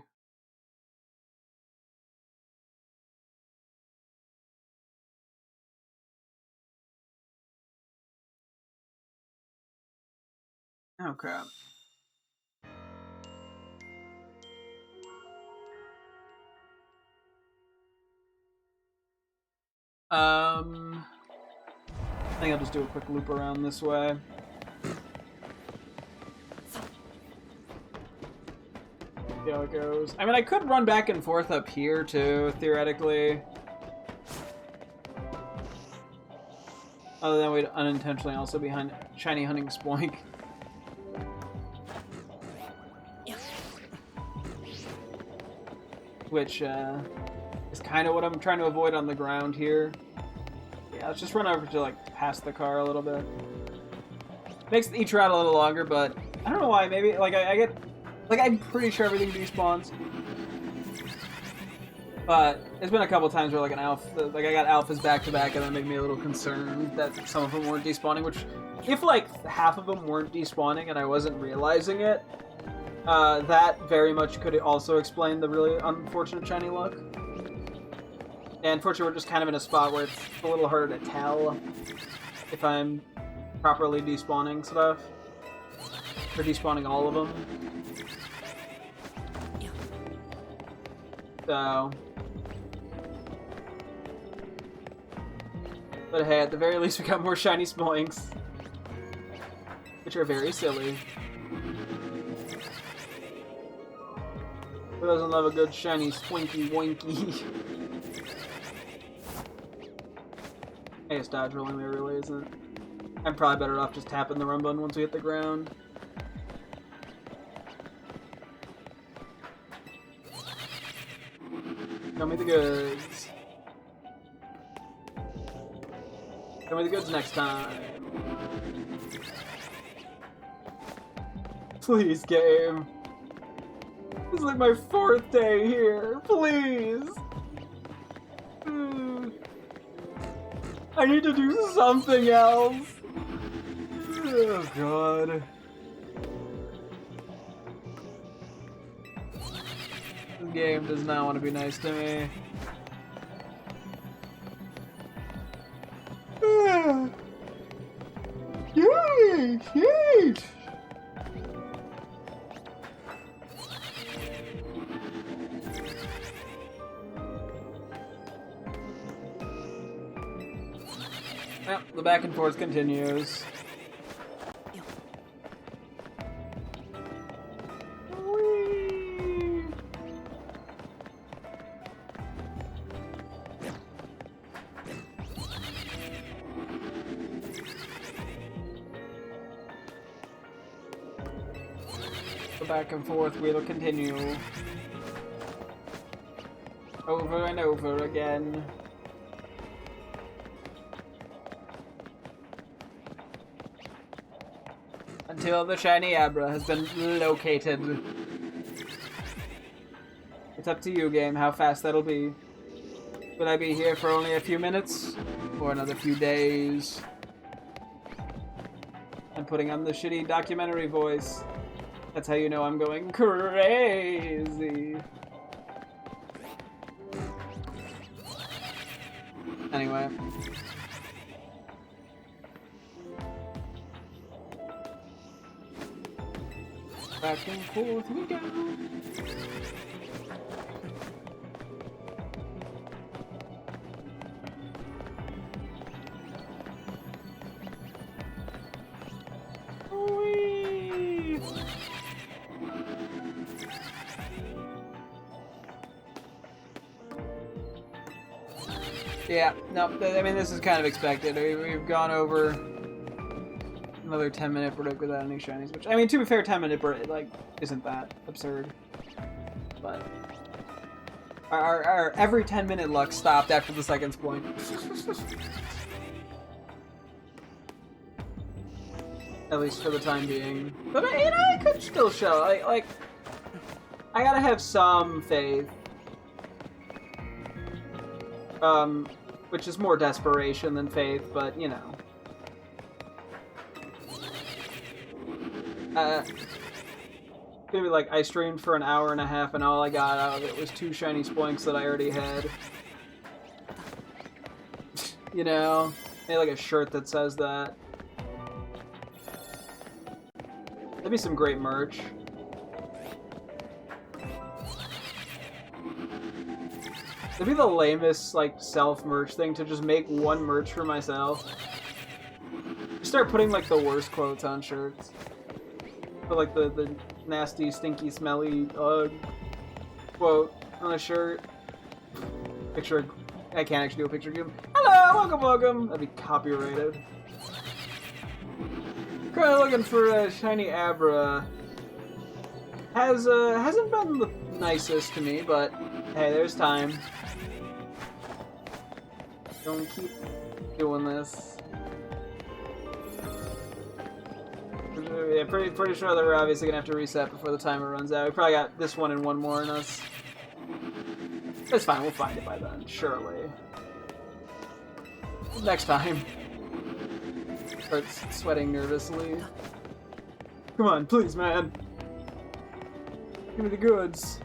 Oh crap. I think I'll just do a quick loop around this way. See how it goes. I mean, I could run back and forth up here too, theoretically. Other than we'd unintentionally also be shiny hunting Spoink. Which is kind of what I'm trying to avoid on the ground here. Yeah, let's just run over to like past the car a little bit. Makes each route a little longer, but I don't know why. Maybe like I get like I'm pretty sure everything despawns. But there's been a couple times where like an alpha, like I got alphas back to back, and that made me a little concerned that some of them weren't despawning. Which, if like half of them weren't despawning and I wasn't realizing it, that very much could also explain the really unfortunate shiny luck. And unfortunately, we're just kind of in a spot where it's a little harder to tell if I'm properly despawning stuff. Or despawning all of them. So. But hey, at the very least we got more shiny Spoinks. Which are very silly. Who doesn't love a good shiny Spoinky Woinky? I guess dodge rolling there really isn't. I'm probably better off just tapping the run button once we hit the ground. Show me the goods. Show me the goods next time. Please, game. This is like my 4th day here. Please. I need to do something else. Oh, God. This game does not want to be nice to me. Yeesh! Well, the back and forth continues. Whee! The back and forth wheel continue. Over and over again. Until the shiny Abra has been located. It's up to you, game, how fast that'll be. Will I be here for only a few minutes? Or another few days? I'm putting on the shitty documentary voice. That's how you know I'm going crazy. Anyway. Back and forth we go. Whee! Yeah, no, I mean, this is kind of expected. We've gone over another 10-minute break without any shinies, which, I mean, to be fair, 10-minute break, like, isn't that absurd. But our every 10-minute luck stopped after the second point. At least for the time being. But, you know, I could still show, like, I gotta have some faith. Which is more desperation than faith, but, you know. Maybe like I streamed for an hour and a half and all I got out of it was 2 shiny spoinks that I already had. You know? Maybe like a shirt that says that. That'd be some great merch. It'd be the lamest, like, self-merch thing to just make one merch for myself. Just start putting, like, the worst quotes on shirts. Put, like, the nasty, stinky, smelly, quote on a shirt. Picture, I can't actually do a picture of him. Hello, welcome, welcome! That'd be copyrighted. Kinda looking for a shiny Abra. Hasn't been the nicest to me, but hey, there's time. Don't keep doing this. Yeah, pretty sure that we're obviously gonna have to reset before the timer runs out. We probably got this one and one more in us. It's fine, we'll find it by then, surely. Next time. Starts sweating nervously. Come on, please, man. Give me the goods.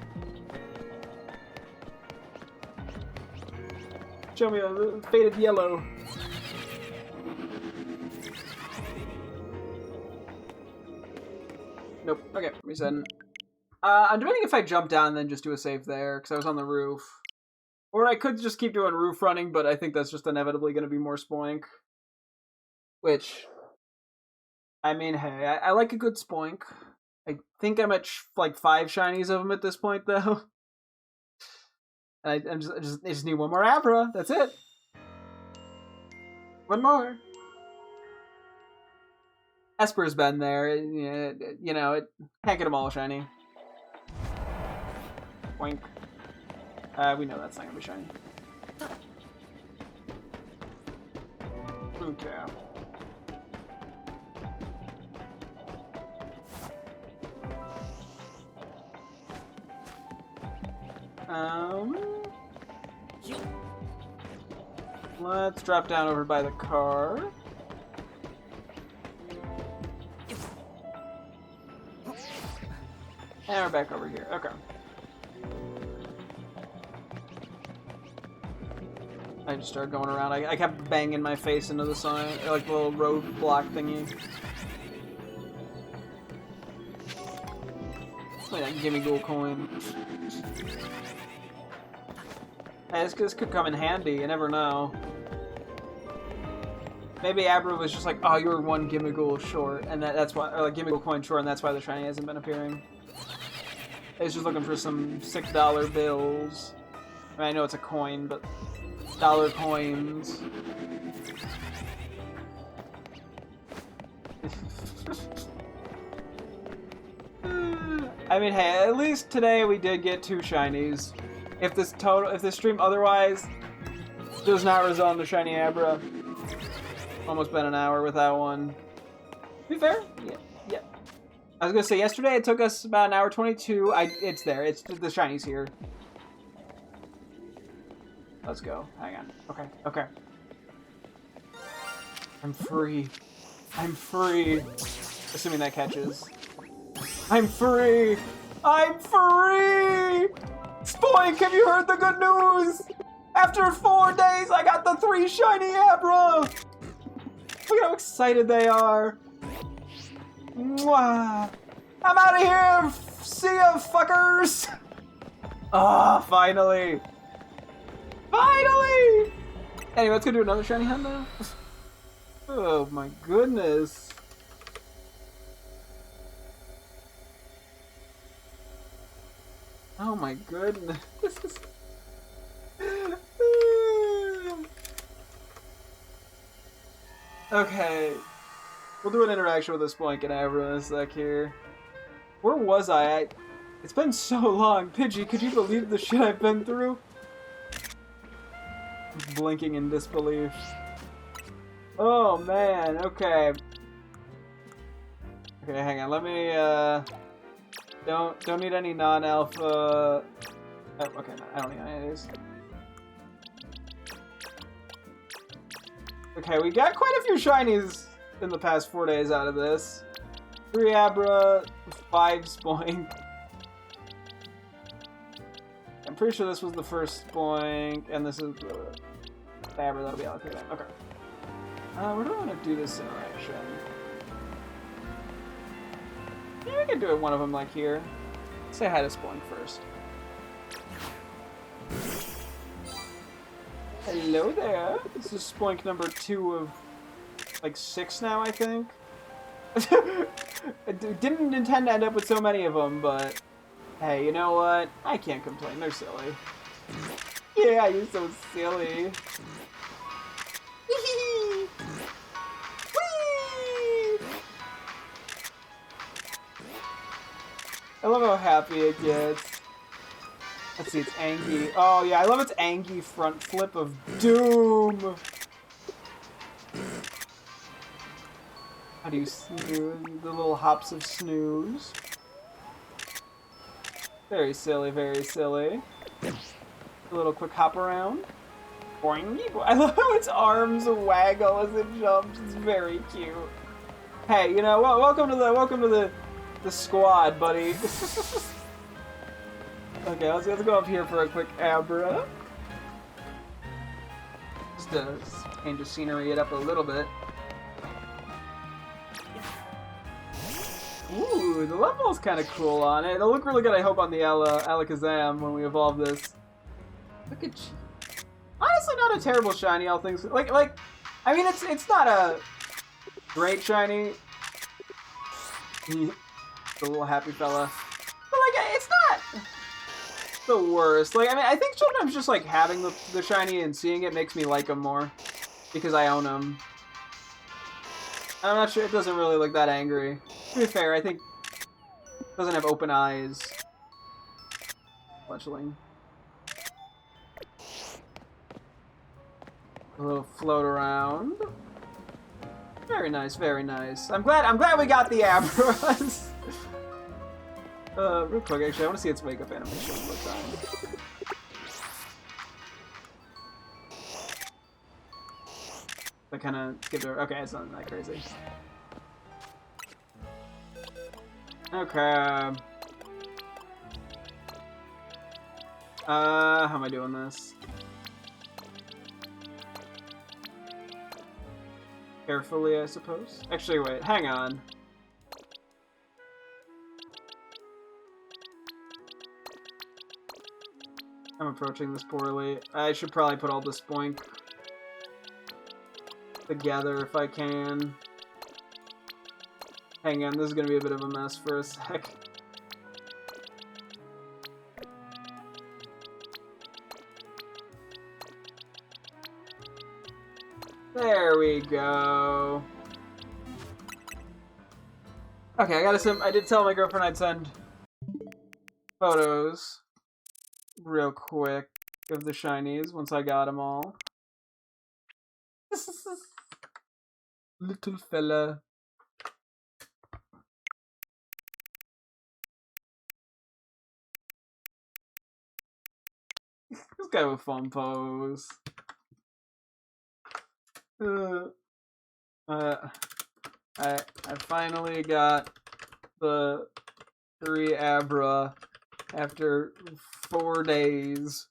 Show me a faded yellow. Nope. Okay, resetting. I'm debating if I jump down and then just do a save there, because I was on the roof. Or I could just keep doing roof running, but I think that's just inevitably going to be more spoink. Which, I mean, hey, I like a good spoink. I think I'm at like 5 shinies of them at this point, though. And I just need one more Abra. That's it. One more. Esper's been there. You know, it can't get them all shiny. Boink. We know that's not gonna be shiny. Okay. Let's drop down over by the car. And we're back over here. Okay. I just started going around. I kept banging my face into the sign, like the little road block thingy. Wait, that gimme gold coin. Hey, this could come in handy. You never know. Maybe Abra was just like, oh, you were one gimme gold short, and that's why, or like gimme gold coin short, and that's why the shiny hasn't been appearing. He's just looking for some $6 bills. I mean, I know it's a coin, but dollar coins. I mean, hey, at least today we did get 2 shinies. If this stream otherwise does not result in the shiny Abra, almost been an hour without one. To be fair, yeah. I was gonna say yesterday it took us about an hour 22. It's there. It's the shiny's here. Let's go. Hang on. Okay. I'm free. I'm free. Assuming that catches. I'm free! I'm free! Spoink, have you heard the good news? After 4 days, I got the 3 shiny Abra! Look at how excited they are. Mwah. I'm out of here! See ya, fuckers! Ah, finally! Finally! Anyway, let's go do another shiny hunt now. Oh my goodness. Oh my goodness. Okay. We'll do an interaction with this Spoink and Abra in a sec here. Where was I? It's been so long. Pidgey, could you believe the shit I've been through? Blinking in disbelief. Oh man, okay. Okay, hang on. Let me don't need any non-alpha. Oh, okay, no, I don't need any of these. Okay, we got quite a few shinies in the past 4 days out of this. 3 Abra, 5 Spoink. I'm pretty sure this was the first Spoink, and this is the Abra that'll be allocated. Okay. Where do I want to do this interaction? Yeah, we can do it one of them like here. Say hi to Spoink first. Hello there. This is Spoink number 2 of like 6 now, I think. I didn't intend to end up with so many of them, but hey, you know what? I can't complain. They're silly. Yeah, you're so silly. I love how happy it gets. Let's see, it's Angie. Oh yeah, I love its Angie front flip of doom. How do you snooze? The little hops of snooze. Very silly, very silly. A little quick hop around. Boing. I love how its arms waggle as it jumps. It's very cute. Hey, you know what? Welcome to the squad, buddy. Okay, let's go up here for a quick Abra. Just to change the scenery it up a little bit. Ooh, the level's kind of cool on it. It'll look really good, I hope, on the Alakazam when we evolve this. Look at you. Honestly, not a terrible shiny, all things... Like, I mean, it's not a great shiny. The little happy fella. But, like, it's not the worst. Like, I mean, I think sometimes just, like, having the shiny and seeing it makes me like him more. Because I own him. I'm not sure, it doesn't really look that angry. To be fair, I think it doesn't have open eyes. Fletchling. A little float around. Very nice, very nice. I'm glad we got the Abras. Real quick, actually, I want to see its wake up animation one more time. I kind of give her. Okay, it's not that crazy. Okay. How am I doing this? Carefully, I suppose. Actually, wait, hang on. I'm approaching this poorly. I should probably put all this spoink together if I can. Hang on, this is gonna be a bit of a mess for a sec. There we go. Okay, I did tell my girlfriend I'd send photos real quick of the shinies once I got them all. Little fella. This guy with fun pose. I finally got the 3 Abra after 4 days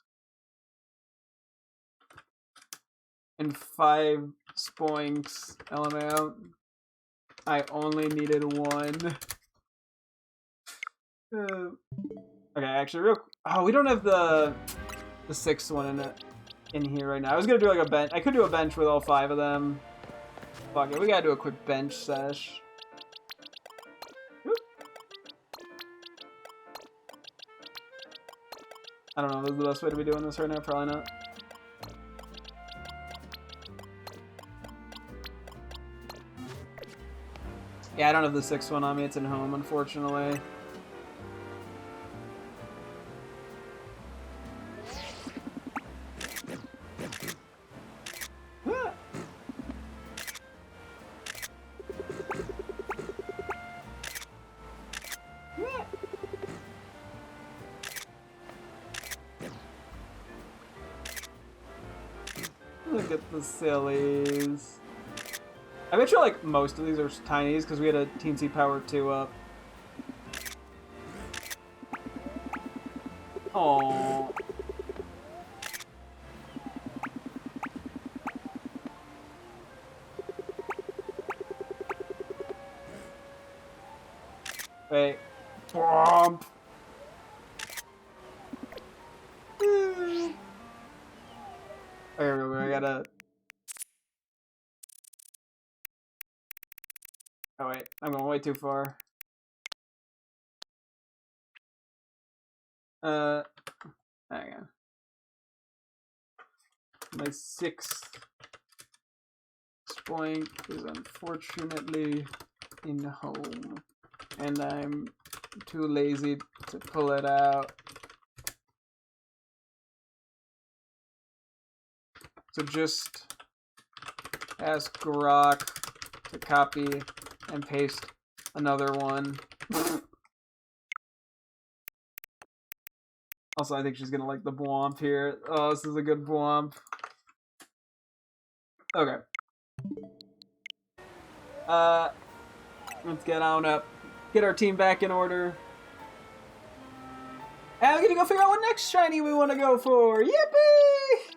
and 5 spoinks. LMAO. I only needed 1. Okay, actually, oh, we don't have the 6th one in here right now. I was gonna do like a bench. I could do a bench with all 5 of them. Fuck it, we gotta do a quick bench sesh. Whoop. I don't know, this is the best way to be doing this right now? Probably not. Yeah, I don't have the 6th one on me. It's in home, unfortunately. Look at the sillies. I bet you like most of these are tinies because we had a teensy power 2 up. Aww. Wait. Womp. Okay, I gotta... Oh wait, I'm going way too far. Hang on. My 6th spoink is unfortunately in home, and I'm too lazy to pull it out. So just ask Grok to copy and paste another one. Also, I think she's gonna like the Bwomp here. Oh, this is a good Bwomp. Okay. Let's get on up. Get our team back in order. And we're gonna go figure out what next shiny we want to go for. Yippee!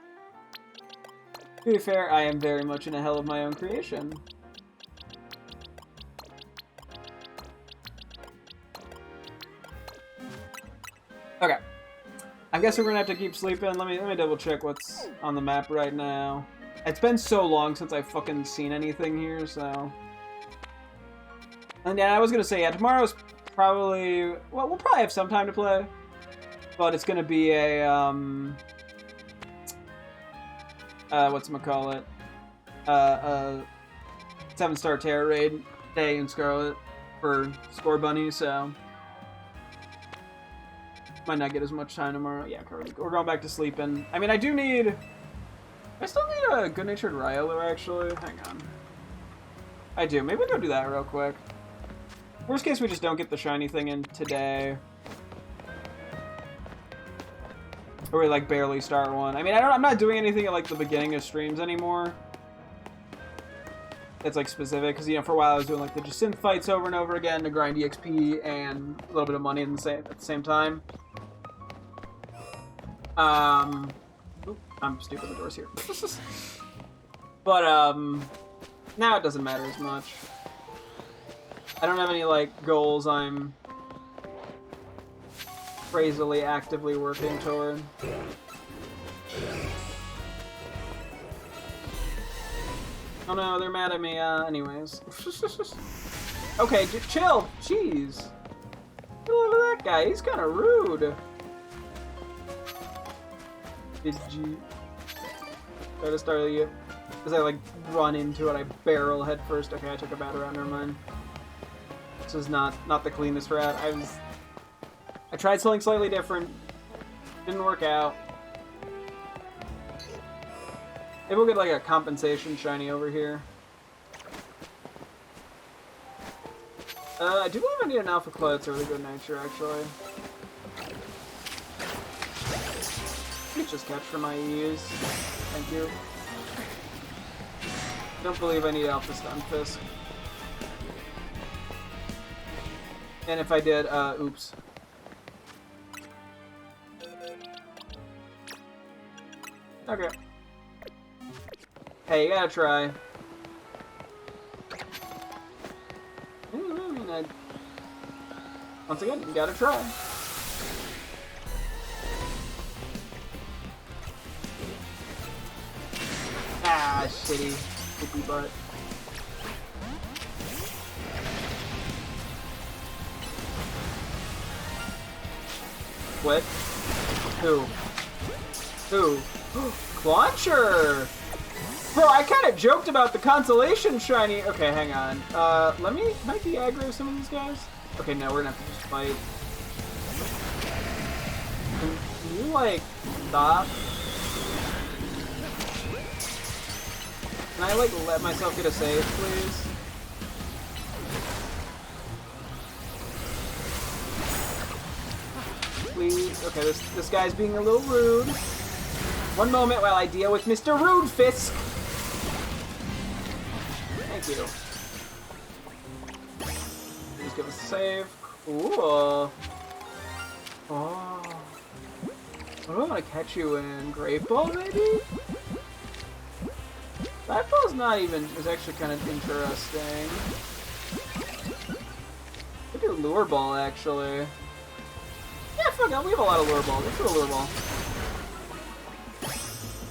To be fair, I am very much in a hell of my own creation. Okay. I guess we're gonna have to keep sleeping. Let me double check what's on the map right now. It's been so long since I've fucking seen anything here, so. And yeah, I was gonna say, yeah, tomorrow's probably, well, we'll probably have some time to play, but it's gonna be a whatchamacallit, a 7-star Terror Raid day in Scarlet for Score Bunny, so might not get as much time tomorrow. Yeah, we're going back to sleeping. I mean, I do need I still need a good-natured Rylo, actually. Hang on. I do. Maybe we'll go do that real quick. Worst case, we just don't get the shiny thing in today. Or we, like, barely start one. I mean, I'm not doing anything at, like, the beginning of streams anymore. It's, like, specific. Because, you know, for a while I was doing, like, the just synth fights over and over again to grind EXP and a little bit of money at the same time. Oop, I'm stupid, the door's here. But, now it doesn't matter as much. I don't have any, like, goals I'm crazily actively working toward. Oh no, they're mad at me, anyways. Okay, chill! Jeez! Look at that guy, he's kinda rude! Did you try to start you? As I, like, run into it, I barrel head first. Okay, I took a bad route, never mind. This is not the cleanest route. I tried something slightly different. Didn't work out. Maybe we'll get like a compensation shiny over here. I do believe I need an Alpha Claw. It's a really good nature, actually. Let's just catch for my ease. Thank you. Don't believe I need Alpha Stunfisk. And if I did, oops. Okay. Hey, you gotta try. Once again, you gotta try. Ah, shitty. Poopy butt. What? Who? Clauncher! Bro, I kind of joked about the consolation shiny. Okay, hang on. Might be aggro some of these guys. Okay, no, we're gonna have to just fight. Can you, like, stop? Can I, like, let myself get a save, please? Please? Okay, this guy's being a little rude. One moment while I deal with Mr. Rude Fisk. Thank you. Just give us a save. Cool. Oh. What do I want to catch you in? Great Ball, maybe? That ball's not even, is actually kind of interesting. Could do Lure Ball, actually. Yeah, fuck it, we have a lot of Lure Balls. Let's do a Lure Ball.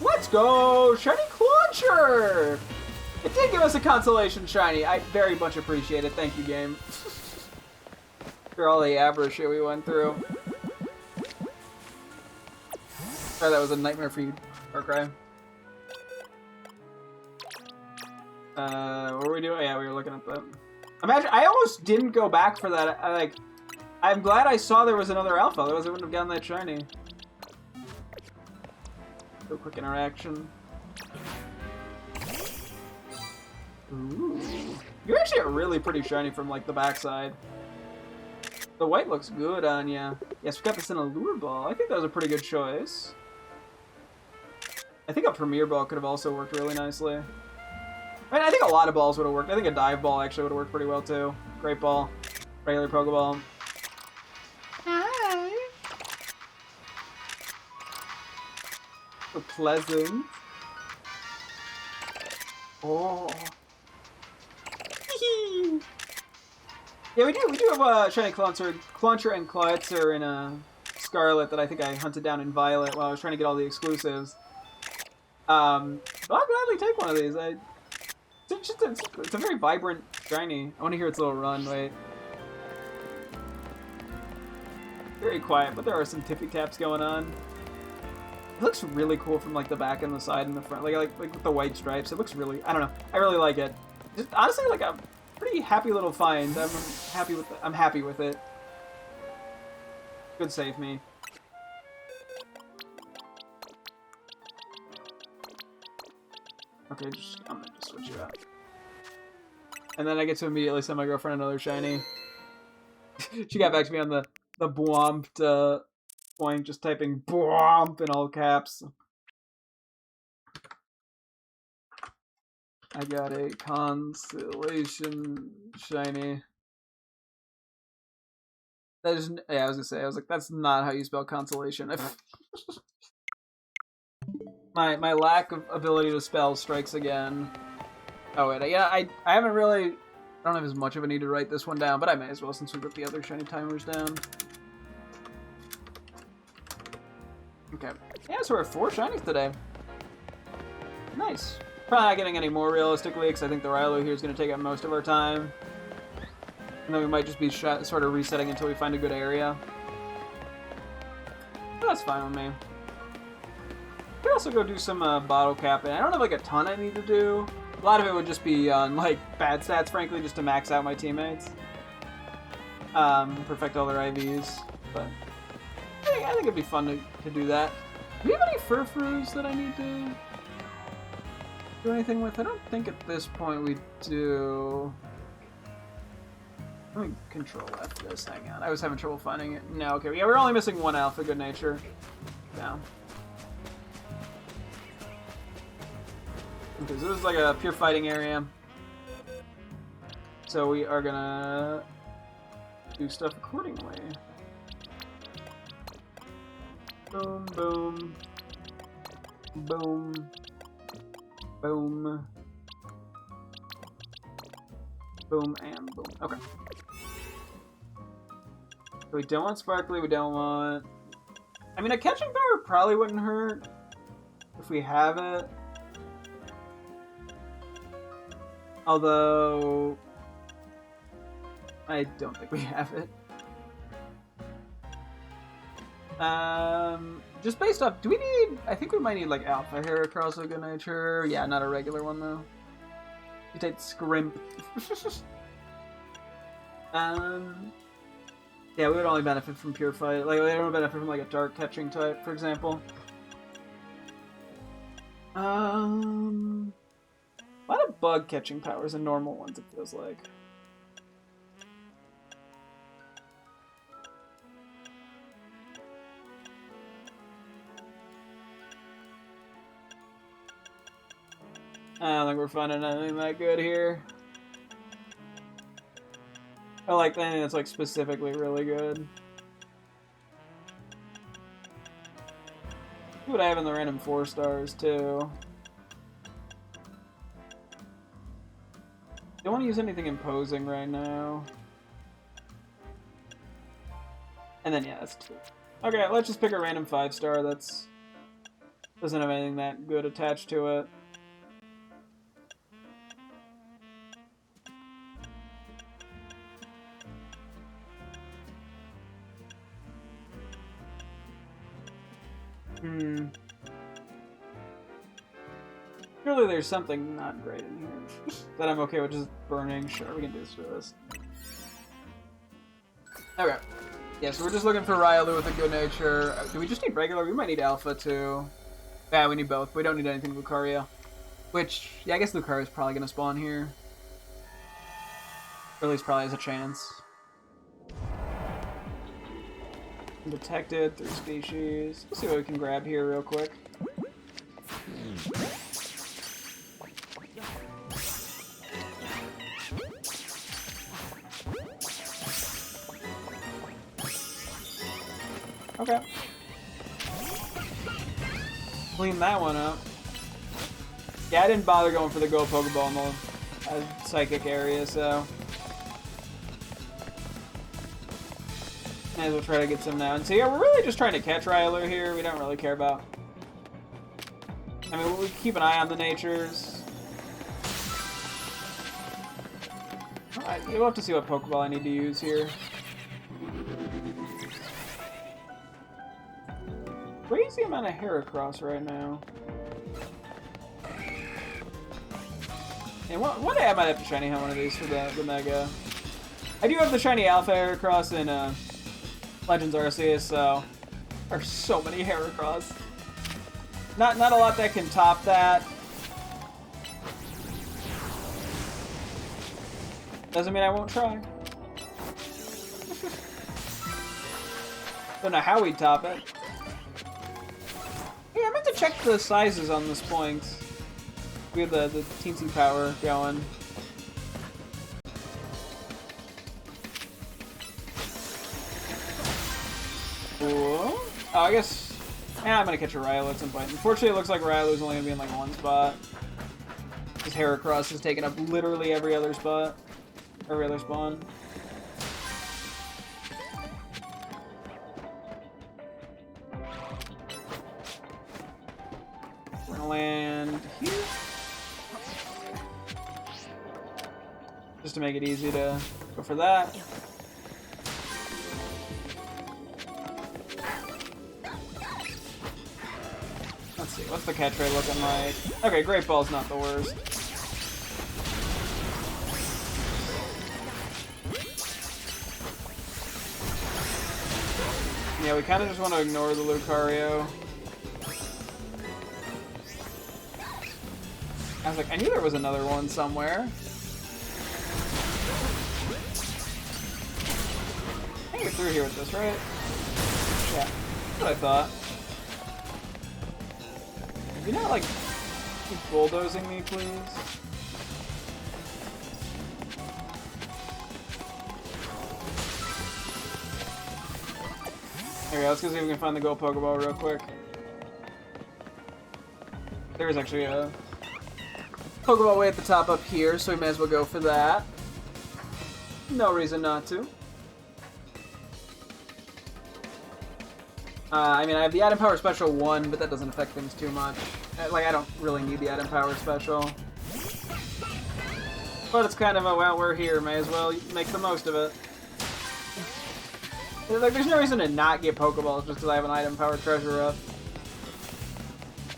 Let's go! Shiny Clauncher! It did give us a consolation shiny. I very much appreciate it. Thank you, game. For all the Abra shit we went through. Sorry, that was a nightmare for you, Darkrai. What were we doing? Yeah, we were looking at that. Imagine, I almost didn't go back for that. I'm glad I saw there was another alpha, otherwise I wouldn't have gotten that shiny. Go quick interaction. Ooh. You're actually a really pretty shiny from, like, the backside. The white looks good on ya. Yes, we got this in a Lure Ball. I think that was a pretty good choice. I think a Premier Ball could have also worked really nicely. I mean, I think a lot of balls would have worked. I think a Dive Ball actually would have worked pretty well, too. Great Ball. Regular Pokeball. Hi! So pleasant. Oh. Yeah, we do have a shiny Clauncher and Clawitzer in a Scarlet that I think I hunted down in Violet while I was trying to get all the exclusives. But I'll gladly take one of these. It's a very vibrant shiny. I want to hear its little run. Wait. Very quiet, but there are some tippy taps going on. It looks really cool from like the back and the side and the front, like with the white stripes. It looks really, I don't know. I really like it. Just honestly, like a pretty happy little find. I'm happy with it. Good save me. Okay, I'm gonna just switch you out. And then I get to immediately send my girlfriend another shiny. She got back to me on the Bwomped point, just typing Bwomp in all caps. I got a Constellation shiny. That is, yeah, I was gonna say, I was like, that's not how you spell consolation. my lack of ability to spell strikes again. Oh wait, yeah, I haven't really, I don't have as much of a need to write this one down, but I may as well since we put the other shiny timers down. Okay, yeah, so we're at 4 shinies today. Nice. Probably not getting any more realistically, because I think the Rylo here is going to take up most of our time. And then we might just be sort of resetting until we find a good area. But that's fine with me. We could also go do some bottle capping. I don't have like a ton I need to do. A lot of it would just be on like bad stats, frankly, just to max out my teammates. Perfect all their IVs. But I think it'd be fun to do that. Do we have any Furfroos that I need to do anything with? I don't think at this point we do. Let me control F this. Hang on. I was having trouble finding it. No, okay. Yeah, we're only missing 1 Alpha Good Nature. Now. Okay, so this is like a pure fighting area. So we are gonna do stuff accordingly. Boom, boom. Boom. Boom. Boom and boom. Okay. So we don't want Sparkly, we don't want... I mean, a catching power probably wouldn't hurt if we have it. Although... I don't think we have it. Just based off... Do we need... I think we might need, like, Alpha Heracross of Good Nature. Yeah, not a regular one, though. You take Scrimp. Yeah, we would only benefit from Pure Fight. Like, we don't benefit from, like, a Dark Catching type, for example. A lot of Bug Catching powers and normal ones, it feels like. I don't think we're finding anything that good here. I like anything that's like specifically really good. See what I have in the random 4 stars too. Don't want to use anything imposing right now. And then yeah, that's 2. Okay, let's just pick a random 5-star that's doesn't have anything that good attached to it. Surely there's something not great in here that I'm okay with just burning. Sure, we can do this for this. Okay. Yeah, so we're just looking for Ryolu with a Good Nature. Do we just need regular? We might need Alpha too. Yeah, we need both. We don't need anything Lucario. Which, yeah, I guess Lucario is probably going to spawn here. Or at least probably has a chance. Detected, 3 species. Let's see what we can grab here real quick. Okay. Clean that one up. Yeah, I didn't bother going for the Go Pokeball in the Psychic area, so... Might as well try to get some now. And so yeah, we're really just trying to catch Ryler here. We don't really care about... I mean, we keep an eye on the natures. You'll have to see what Pokeball I need to use here. Crazy amount of Heracross right now. And one day I might have to shiny hunt one of these for the Mega. I do have the shiny Alpha Heracross in Legends Arceus, so there's so many Heracross. Not a lot that can top that. Doesn't mean I won't try. Don't know how we'd top it. Yeah, I meant to check the sizes on this point. We have the teensy power going. Cool. Oh, I guess... Yeah, I'm gonna catch a Railu at some point. Unfortunately, it looks like Railu's only gonna be in like one spot. Because Heracross is taking up literally every other spot. Every other spawn. We're gonna land here. Just to make it easy to go for that. Let's see, what's the catch rate looking like? Okay, Great Ball's not the worst. Yeah, we kind of just want to ignore the Lucario. I was like, I knew there was another one somewhere. I can get through here with this, right? Yeah, that's what I thought. Can you not, like, keep bulldozing me, please? There we go, let's go see if we can find the gold Pokeball real quick. There's actually a Pokeball way at the top up here, so we may as well go for that. No reason not to. I mean, I have the Item Power Special 1, but that doesn't affect things too much. Like, I don't really need the Item Power Special. But it's kind of a, well, we're here, may as well make the most of it. Like, there's no reason to not get Pokeballs just because I have an Item Power Treasure up.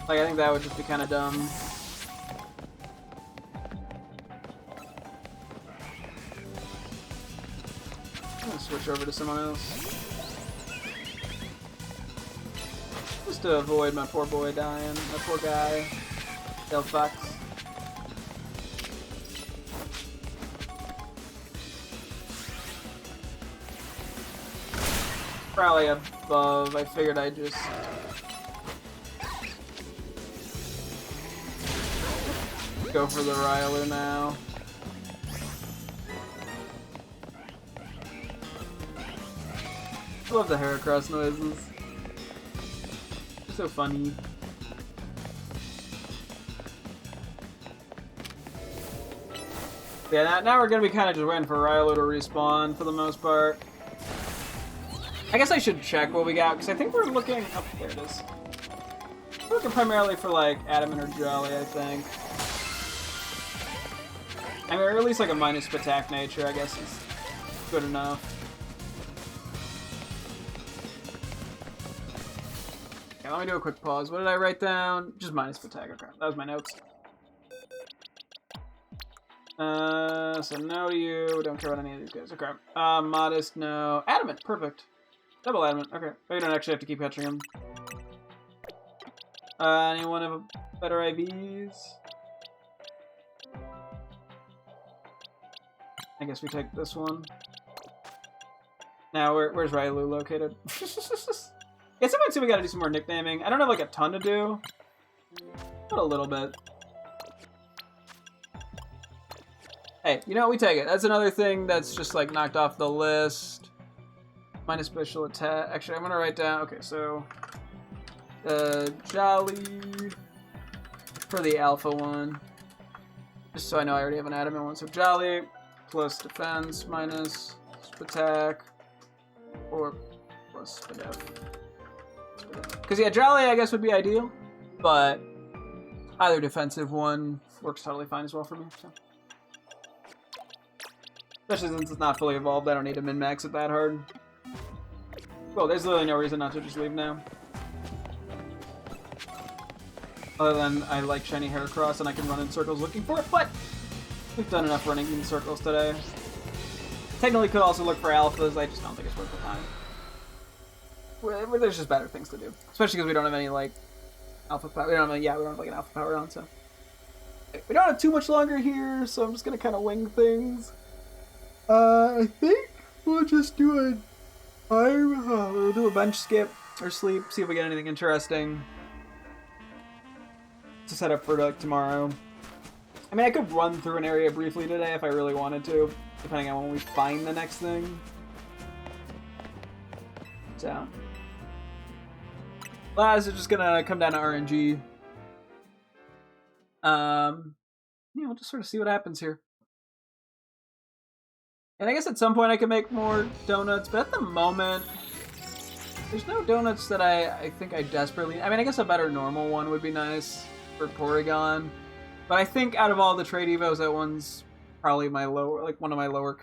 Like, I think that would just be kind of dumb. I'm gonna switch over to someone else. Just to avoid my poor boy dying. My poor guy. Delphox. Probably above. I figured I'd just... go for the Railu now. I love the Heracross noises. They're so funny. Yeah, now we're gonna be kind of just waiting for Railu to respawn for the most part. I guess I should check what we got, because I think we're looking... Oh, there it is. We're looking primarily for, like, Adamant or Jolly, I think. I mean, or at least, like, a minus attack nature, I guess, is good enough. Okay, let me do a quick pause. What did I write down? Just minus attack. Okay, that was my notes. So no to you. Don't care about any of these guys. Okay. Modest, no. Adamant, perfect. Double Adamant, okay. But you don't actually have to keep catching him. Anyone have better IVs? I guess we take this one. Now, where's Railu located? Yeah, sometimes we gotta do some more nicknaming. I don't have like a ton to do, but a little bit. Hey, you know what? We take it. That's another thing that's just like knocked off the list. Minus special attack. Actually, I'm gonna write down. Okay, so Jolly for the alpha one. Just so I know I already have an adamant one. So Jolly plus defense minus attack or plus def. Because yeah, Jolly I guess would be ideal, but either defensive one works totally fine as well for me. So. Especially since it's not fully evolved, I don't need to min-max it that hard. Well, there's literally no reason not to just leave now. Other than I like shiny Heracross and I can run in circles looking for it, but we've done enough running in circles today. Technically could also look for alphas, I just don't think it's worth the time. Well, there's just better things to do. Especially because we don't have any, like, alpha power. We don't have like, an alpha power on, so. We don't have too much longer here, so I'm just gonna kind of wing things. I think we'll just do we'll do a bench skip or sleep, see if we get anything interesting to set up for like tomorrow. I mean, I could run through an area briefly today if I really wanted to, depending on when we find the next thing. So, last is just gonna come down to RNG. We'll just sort of see what happens here. And I guess at some point I can make more donuts, but at the moment, there's no donuts that I think I desperately... I mean, I guess a better normal one would be nice for Porygon. But I think out of all the trade evos, that one's probably my one of my lower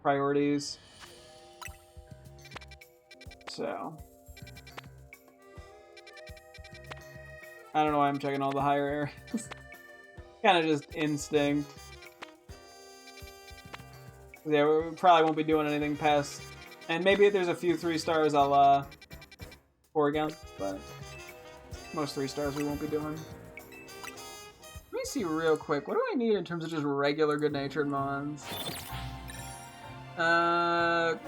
priorities. So... I don't know why I'm checking all the higher areas. Kind of just instinct. Yeah, we probably won't be doing anything past... And maybe if there's a few 3 stars, I'll, Porygon, but most 3 stars we won't be doing. Let me see real quick. What do I need in terms of just regular good-natured mons? Raichu,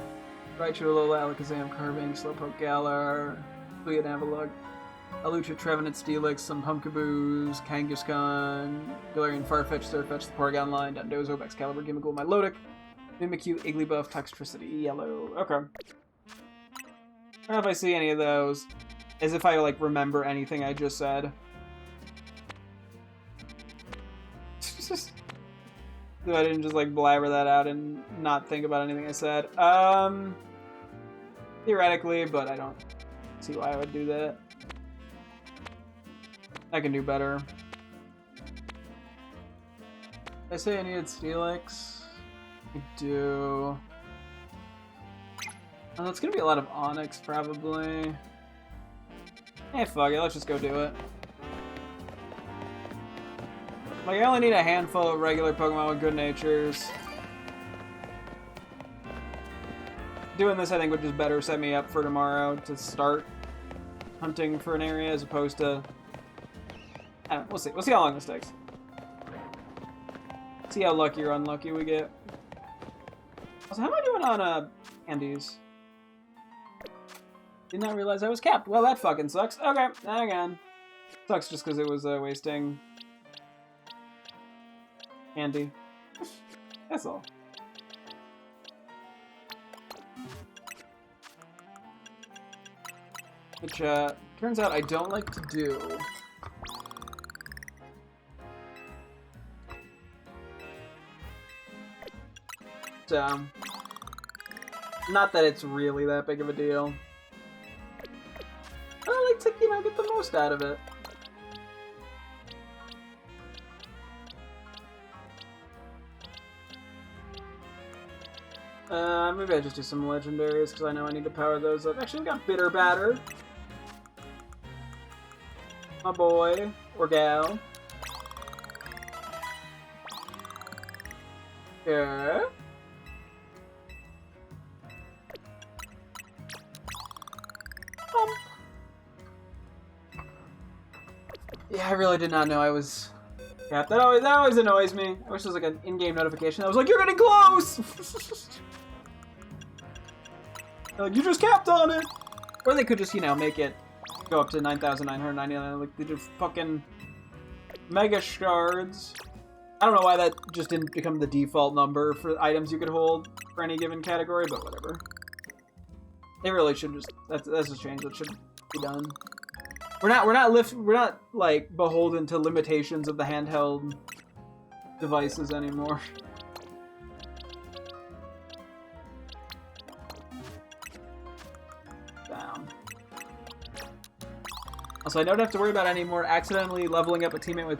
Alola, Alakazam, Carving, Slowpoke, Galar, Fleet Avalugg, Alucha, Trevenant, Steelix, some Pumpkaboos, Kangaskhan, Galarian, Farfetch, Surfetch, the Porygon line, Dondozo, Excalibur, Gimmighoul, Milotic, Mimikyu, Igglybuff, Toxtricity, Yellow. Okay. I don't know if I see any of those. As if I, like, remember anything I just said. So I didn't just, like, blabber that out and not think about anything I said. Theoretically, but I don't see why I would do that. I can do better. Did I say I needed Steelix? I do. Oh, it's gonna be a lot of Onyx, probably. Hey, fuck it, let's just go do it. Like, I only need a handful of regular Pokemon with good natures. Doing this, I think, would just better set me up for tomorrow to start hunting for an area as opposed to... I don't know, we'll see. We'll see how long this takes. See how lucky or unlucky we get. Also, how am I doing on candies? Did not realize I was capped. Well, that fucking sucks. Okay, again. Sucks just because it was wasting candy. That's all. Which, turns out I don't like to do. So, not that it's really that big of a deal. I like to, get the most out of it. Maybe I just do some legendaries because I know I need to power those up. Actually, we got Bitter Batter. My boy, or gal. Yeah. Yeah, I really did not know I was capped. That always annoys me. I wish there was like an in-game notification that was like, "You're getting close!" Like, you just capped on it! Or they could just, make it go up to 9,999, like they did fucking Mega Shards. I don't know why that just didn't become the default number for items you could hold for any given category, but whatever. They really should just, that's a change that should be done. We're not like beholden to limitations of the handheld devices anymore. Down. Also, I don't have to worry about any more accidentally leveling up a teammate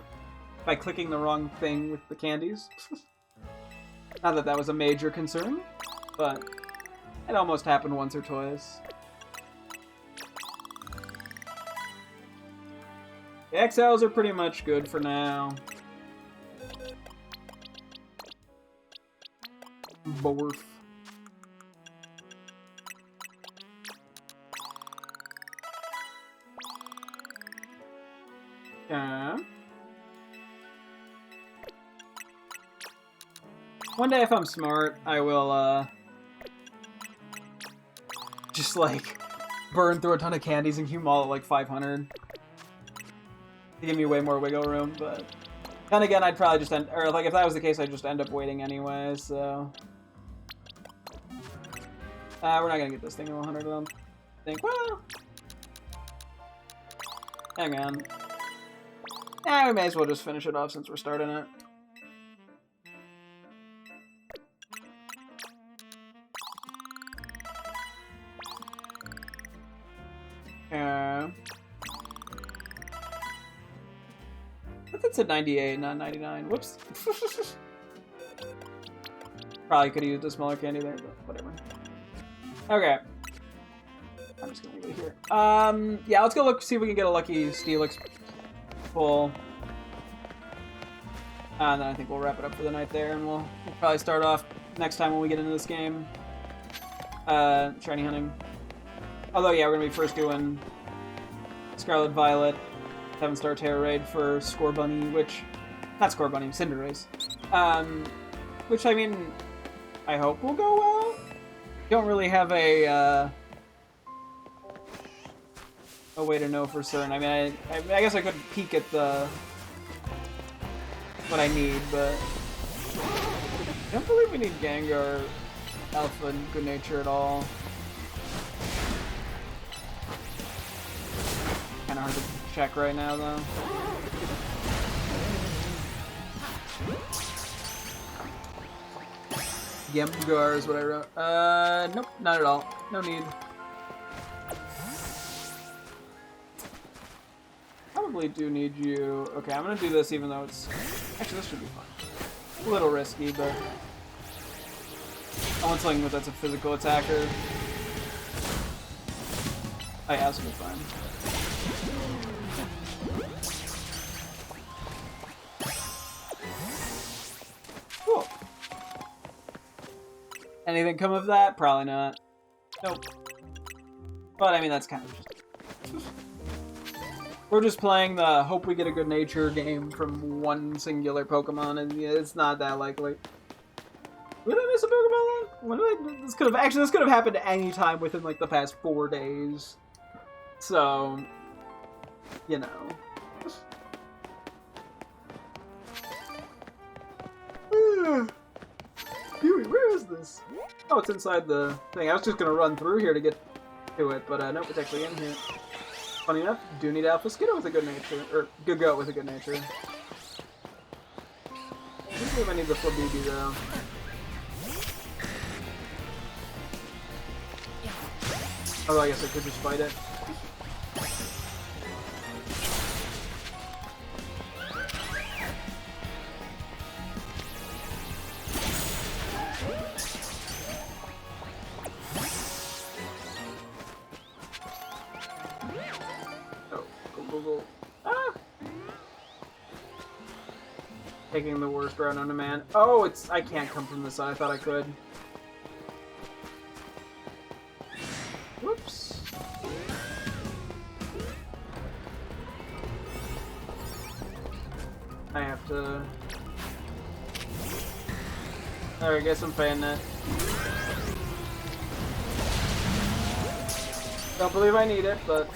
by clicking the wrong thing with the candies. Not that that was a major concern, but it almost happened once or twice. The XLs are pretty much good for now. Borf. Yeah. One day, if I'm smart, I will, just, like, burn through a ton of candies and keep them all at, like, 500. To give me way more wiggle room, but... Then again, I'd probably just end... Or, like, if that was the case, I'd just end up waiting anyway, so... we're not gonna get this thing to 100, I don't think. Well... Hang on. We may as well just finish it off since we're starting it. But that's at 98, not 99. Whoops. Probably could have used a smaller candy there, but whatever. Okay. I'm just gonna leave it here. Yeah, let's go look, see if we can get a lucky Steelix pull. And then I think we'll wrap it up for the night there, and we'll probably start off next time when we get into this game. Shiny hunting. Although, yeah, we're gonna be first doing Scarlet Violet, 7-star Terror Raid for Scorbunny, which... Not Scorbunny, Cinderace. Which, I mean, I hope will go well. Don't really have a way to know for certain. I mean, I guess I could peek at the... what I need, but... I don't believe we need Gengar, Alpha, and Good Nature at all. Kinda hard to check right now, though. Gengar is what I wrote. Nope, not at all. No need. Probably do need you. Okay, I'm gonna do this even though it's... Actually, this should be fun. A little risky, but... I want something that's a physical attacker. Oh yeah, this will be fine. Cool. Anything come of that? Probably not. Nope. But I mean, that's kind of just... We're just playing the hope we get a good nature game from one singular Pokemon, and yeah, it's not that likely. Did I miss a Pokemon? When did I... This could have happened any time within like the past 4 days. So, you know. Huey, where is this? Oh, it's inside the thing. I was just gonna run through here to get to it, but nope, it's actually in here. Funny enough, do need Alpha Skiddo with a good nature, or good goat with a good nature. I don't believe I need the Flabébé though. Although I guess I could just fight it. Taking the worst route on a man. Oh, it's... I can't come from this side. I thought I could. Whoops. I have to... Alright, guess I'm failing that. Don't believe I need it, but...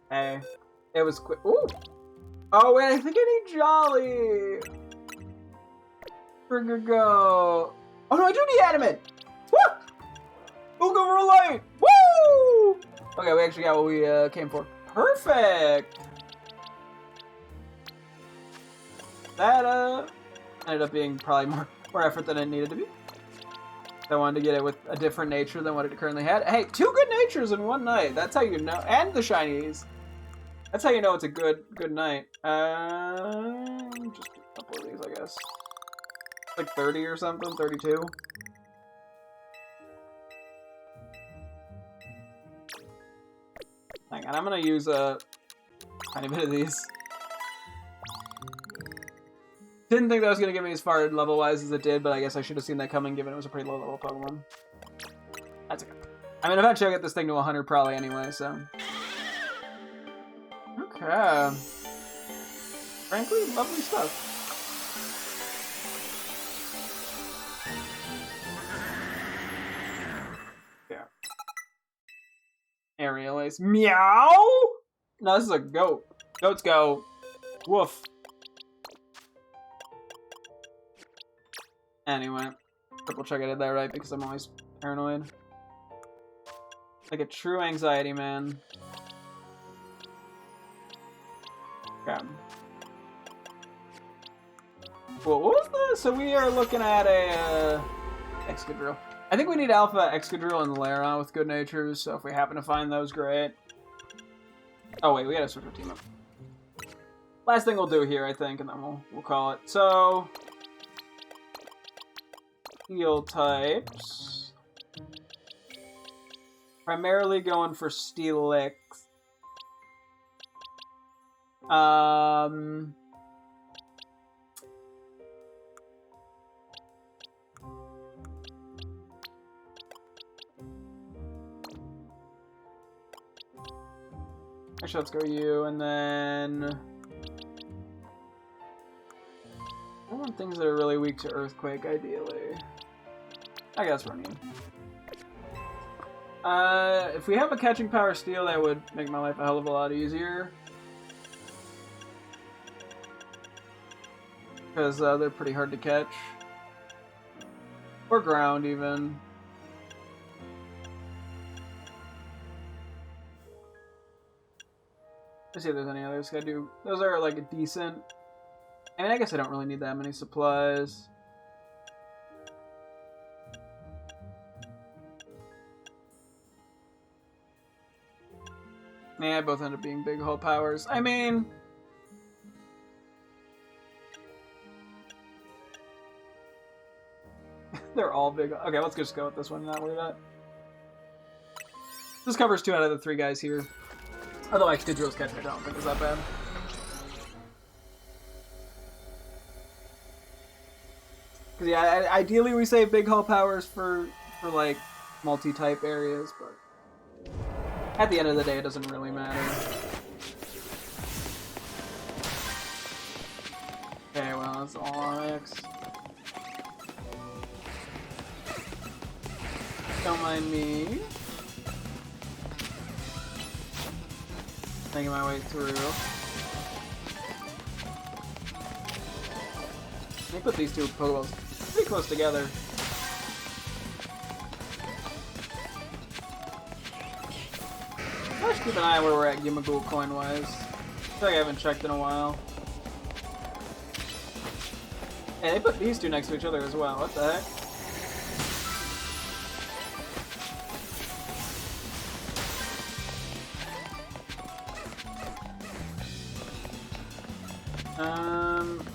Hey. It was quick. Ooh! Oh, wait, I think I need Jolly! Friggin' go. Oh, no, I do need Adamant! Woo! Ooga Light! Woo! Okay, we actually got what we came for. Perfect! That, ended up being probably more effort than it needed to be. I wanted to get it with a different nature than what it currently had. Hey, 2 good natures in one night. That's how you know. And the shinies. That's how you know it's a good night. Just a couple of these, I guess. Like 30 or something, 32. Hang on, I'm gonna use a tiny bit of these. Didn't think that was gonna get me as far level-wise as it did, but I guess I should have seen that coming given it was a pretty low-level Pokemon. That's okay. I mean, eventually I'll get this thing to 100 probably anyway, so... Okay. Frankly, lovely stuff. Aerial Ace. Meow! No, this is a goat. Goats go. Woof. Anyway. Triple check I did that right because I'm always paranoid. Like a true anxiety man. Okay. Well, what was this? So we are looking at a Excadrill. I think we need Alpha Excadrill and Lara with good natures, so if we happen to find those, great. Oh wait, we gotta switch our team up. Last thing we'll do here, I think, and then we'll call it. So, heal types. Primarily going for Steelix. Actually, let's go you, and then I want things that are really weak to Earthquake, ideally. I guess run you. If we have a catching power Steel, that would make my life a hell of a lot easier. Because they're pretty hard to catch. Or ground, even. Let's see if there's any others. Those are like a decent. I mean, I guess I don't really need that many supplies. Yeah, both end up being big hull powers. I mean, they're all big. Okay, let's just go with this one and not worry about it. This covers 2 out of the 3 guys here. Although Excadrill's catching, I don't think it's that bad. Because yeah, ideally we save big hull powers for like multi-type areas, but at the end of the day, it doesn't really matter. Okay, well that's all X. Don't mind me. Making my way through. Let me put these 2 Pokeballs pretty close together. Let's keep an eye on where we're at Gimagool coin-wise. I feel like I haven't checked in a while. Hey, they put these 2 next to each other as well. What the heck?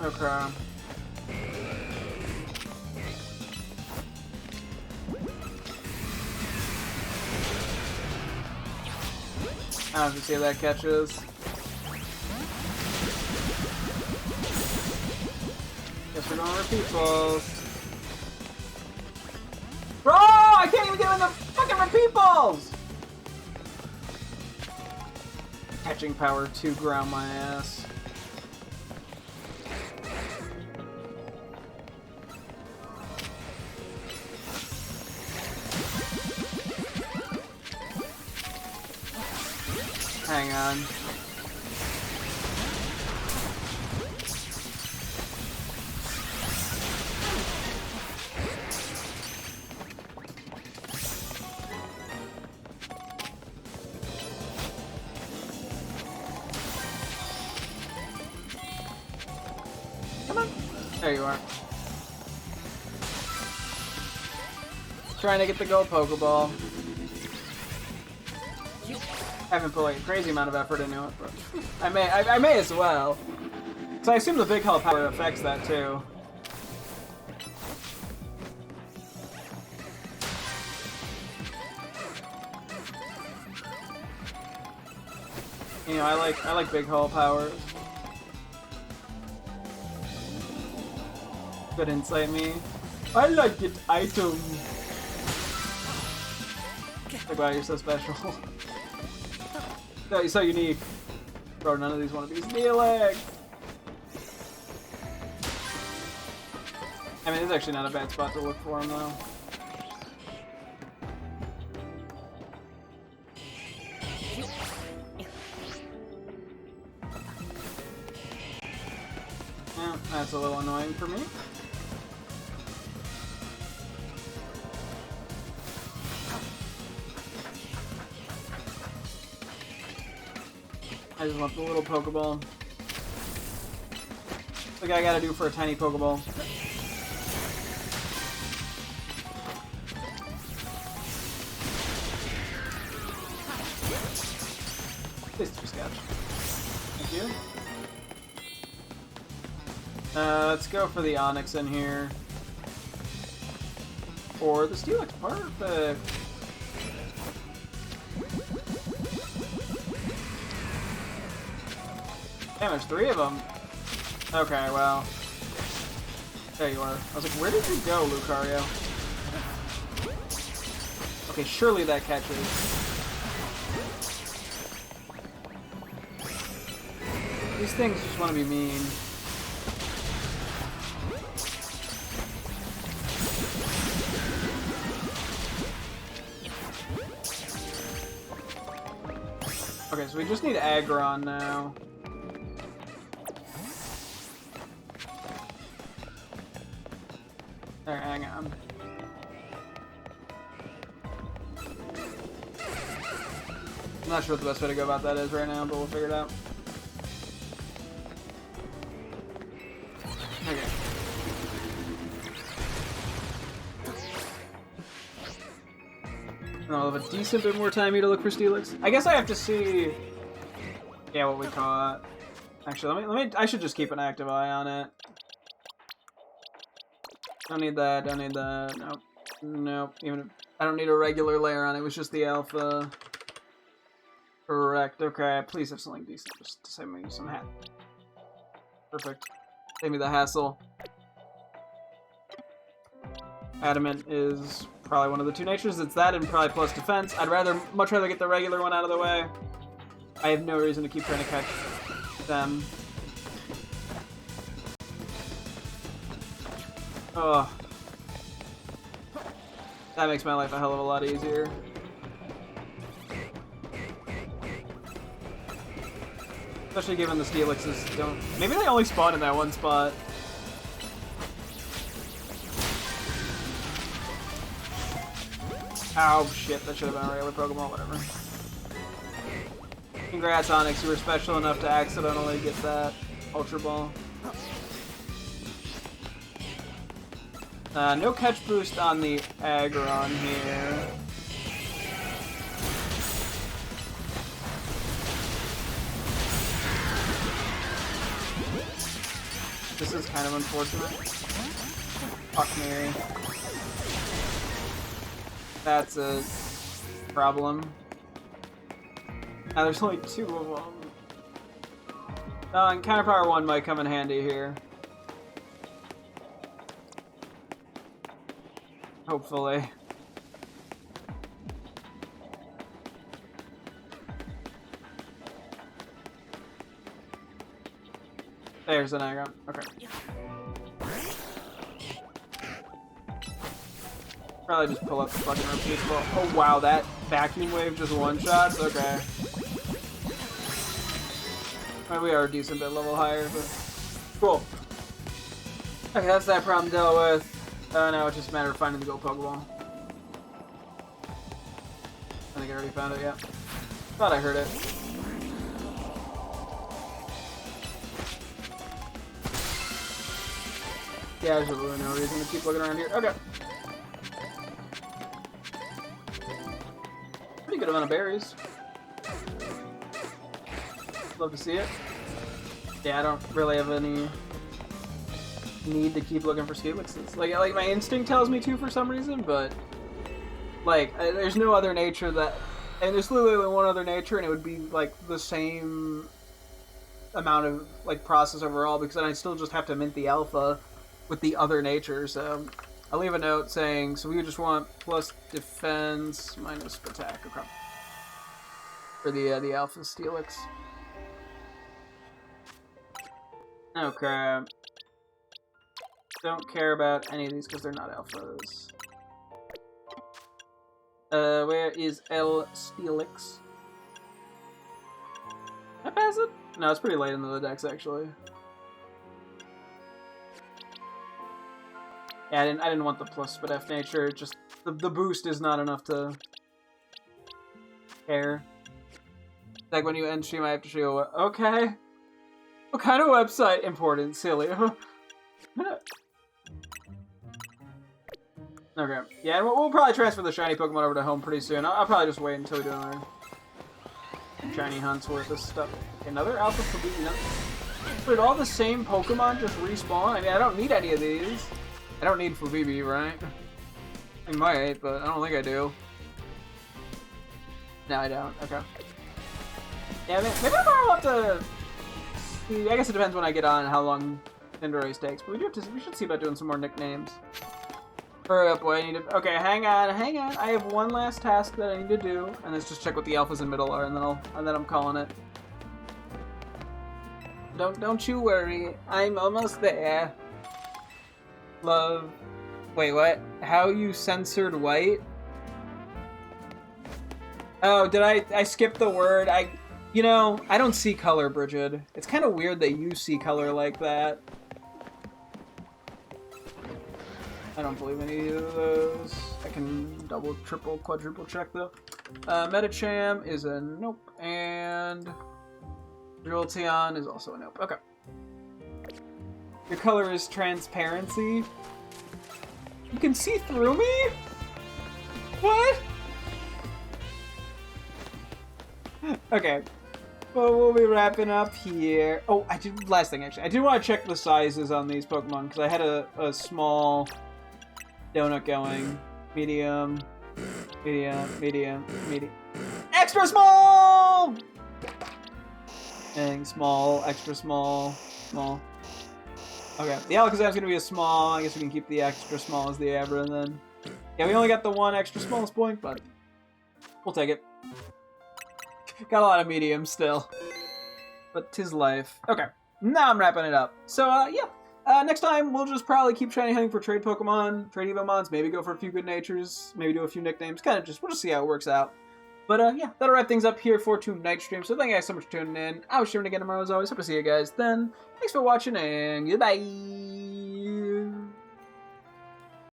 Okay. I don't have to see if that catches. Guess we're going repeat balls. Bro! I can't even get in the fucking repeat balls! Catching power 2 ground my ass. Hang on. Come on. There you are. Trying to get the gold Pokeball. I haven't put like a crazy amount of effort into it, but I may as well. So I assume the big hull power affects that too. You know, I like big hull powers. Good insight, me. I like it, item. Like, wow, you're so special. No, you're so unique. Bro, none of these want to be Steelix. I mean, it's actually not a bad spot to look for him, though. That's a little annoying for me. I just want the little Pokeball. Like I gotta do for a tiny Pokeball. Please just catch. Thank you. Let's go for the Onix in here. Or the Steelix. Perfect. Damn, there's 3 of them. Okay, well. There you are. I was like, where did you go, Lucario? Okay, surely that catches. These things just want to be mean. Okay, so we just need Aggron now. There, hang on. I'm not sure what the best way to go about that is right now, but we'll figure it out. Okay. And I'll have a decent bit more time here to look for Steelix. I guess I have to see, yeah, what we caught. Actually, let me. I should just keep an active eye on it. Don't need that. Don't need that. Nope. Nope. Even if, I don't need a regular layer on it. It was just the alpha. Correct. Okay. Please have something decent just to save me some hat. Perfect. Save me the hassle. Adamant is probably one of the 2 natures. It's that and probably plus defense. I'd much rather get the regular one out of the way. I have no reason to keep trying to catch them. Oh. That makes my life a hell of a lot easier. Especially given the Steelixes don't... Maybe they only spawn in that one spot. Oh shit, that should have been a regular Pokemon, whatever. Congrats, Onix, you were special enough to accidentally get that Ultra Ball. No catch boost on the Aggron here. This is kind of unfortunate. Fuck Mary. That's a problem. Now there's only 2 of them. And Counterpower 1 might come in handy here. Hopefully. There's an Aggron. Okay. Probably just pull up the fucking repeat ball. Oh wow, that vacuum wave just one-shots? Okay. Well, we are a decent bit level higher, but... Cool. Okay, that's that problem dealt with. Now it's just a matter of finding the gold Pokeball. I think I already found it, yeah. Thought I heard it. Yeah, there's really no reason to keep looking around here. Okay. Pretty good amount of berries. Love to see it. Yeah, I don't really have any need to keep looking for Steelixes. Like my instinct tells me to for some reason, but like there's no other nature that, and there's literally one other nature, and it would be like the same amount of like process overall because then I still just have to mint the alpha with the other nature. So I'll leave a note saying so we just want plus defense minus attack for the alpha Steelix. Okay. Don't care about any of these because they're not alphas. Where is L Steelix? Can I pass it? No, it's pretty late into the decks actually. Yeah, I didn't want the plus but F nature. It just the boost is not enough to care. Like when you end stream, I have to show you what. Okay. What kind of website? Important, silly. Okay. Yeah, we'll probably transfer the shiny Pokemon over to home pretty soon. I'll probably just wait until we do another shiny hunts worth of stuff. Another Alpha Kabuki. No. Wait, all the same Pokemon just respawn? I mean, I don't need any of these. I don't need Fubibi, right? I might, but I don't think I do. No, I don't. Okay. Yeah, maybe I'll have to see. I guess it depends when I get on how long Cinderace takes. But we should see about doing some more nicknames. Hurry up, boy. I need to. Okay, hang on. I have one last task that I need to do, and let's just check what the alphas and middle are, and then I'm calling it. Don't you worry. I'm almost there. Love. Wait, what? How you censored white? Oh, did I skip the word? You know, I don't see color, Bridget. It's kind of weird that you see color like that. I don't believe any of those. I can double, triple, quadruple check though. Metacham is a nope, and Jolteon is also a nope. Okay. Your color is transparency. You can see through me? What? Okay. Well, we'll be wrapping up here. Oh, last thing actually. I did want to check the sizes on these Pokemon because I had a small donut going. Medium. Extra small! And small, extra small, small. Okay, the Alakazam's gonna be a small. I guess we can keep the extra small as the Abra, and then... Yeah, we only got the one extra smallest point, but we'll take it. Got a lot of mediums still. But 'tis life. Okay, now I'm wrapping it up. So, yeah. Next time, we'll just probably keep shiny hunting for trade Pokemon, trade Evomons, maybe go for a few good natures, maybe do a few nicknames. We'll just see how it works out. But, yeah, that'll wrap things up here for tonight's stream. So thank you guys so much for tuning in. I was streaming again tomorrow as always. Hope to see you guys then. Thanks for watching, and goodbye!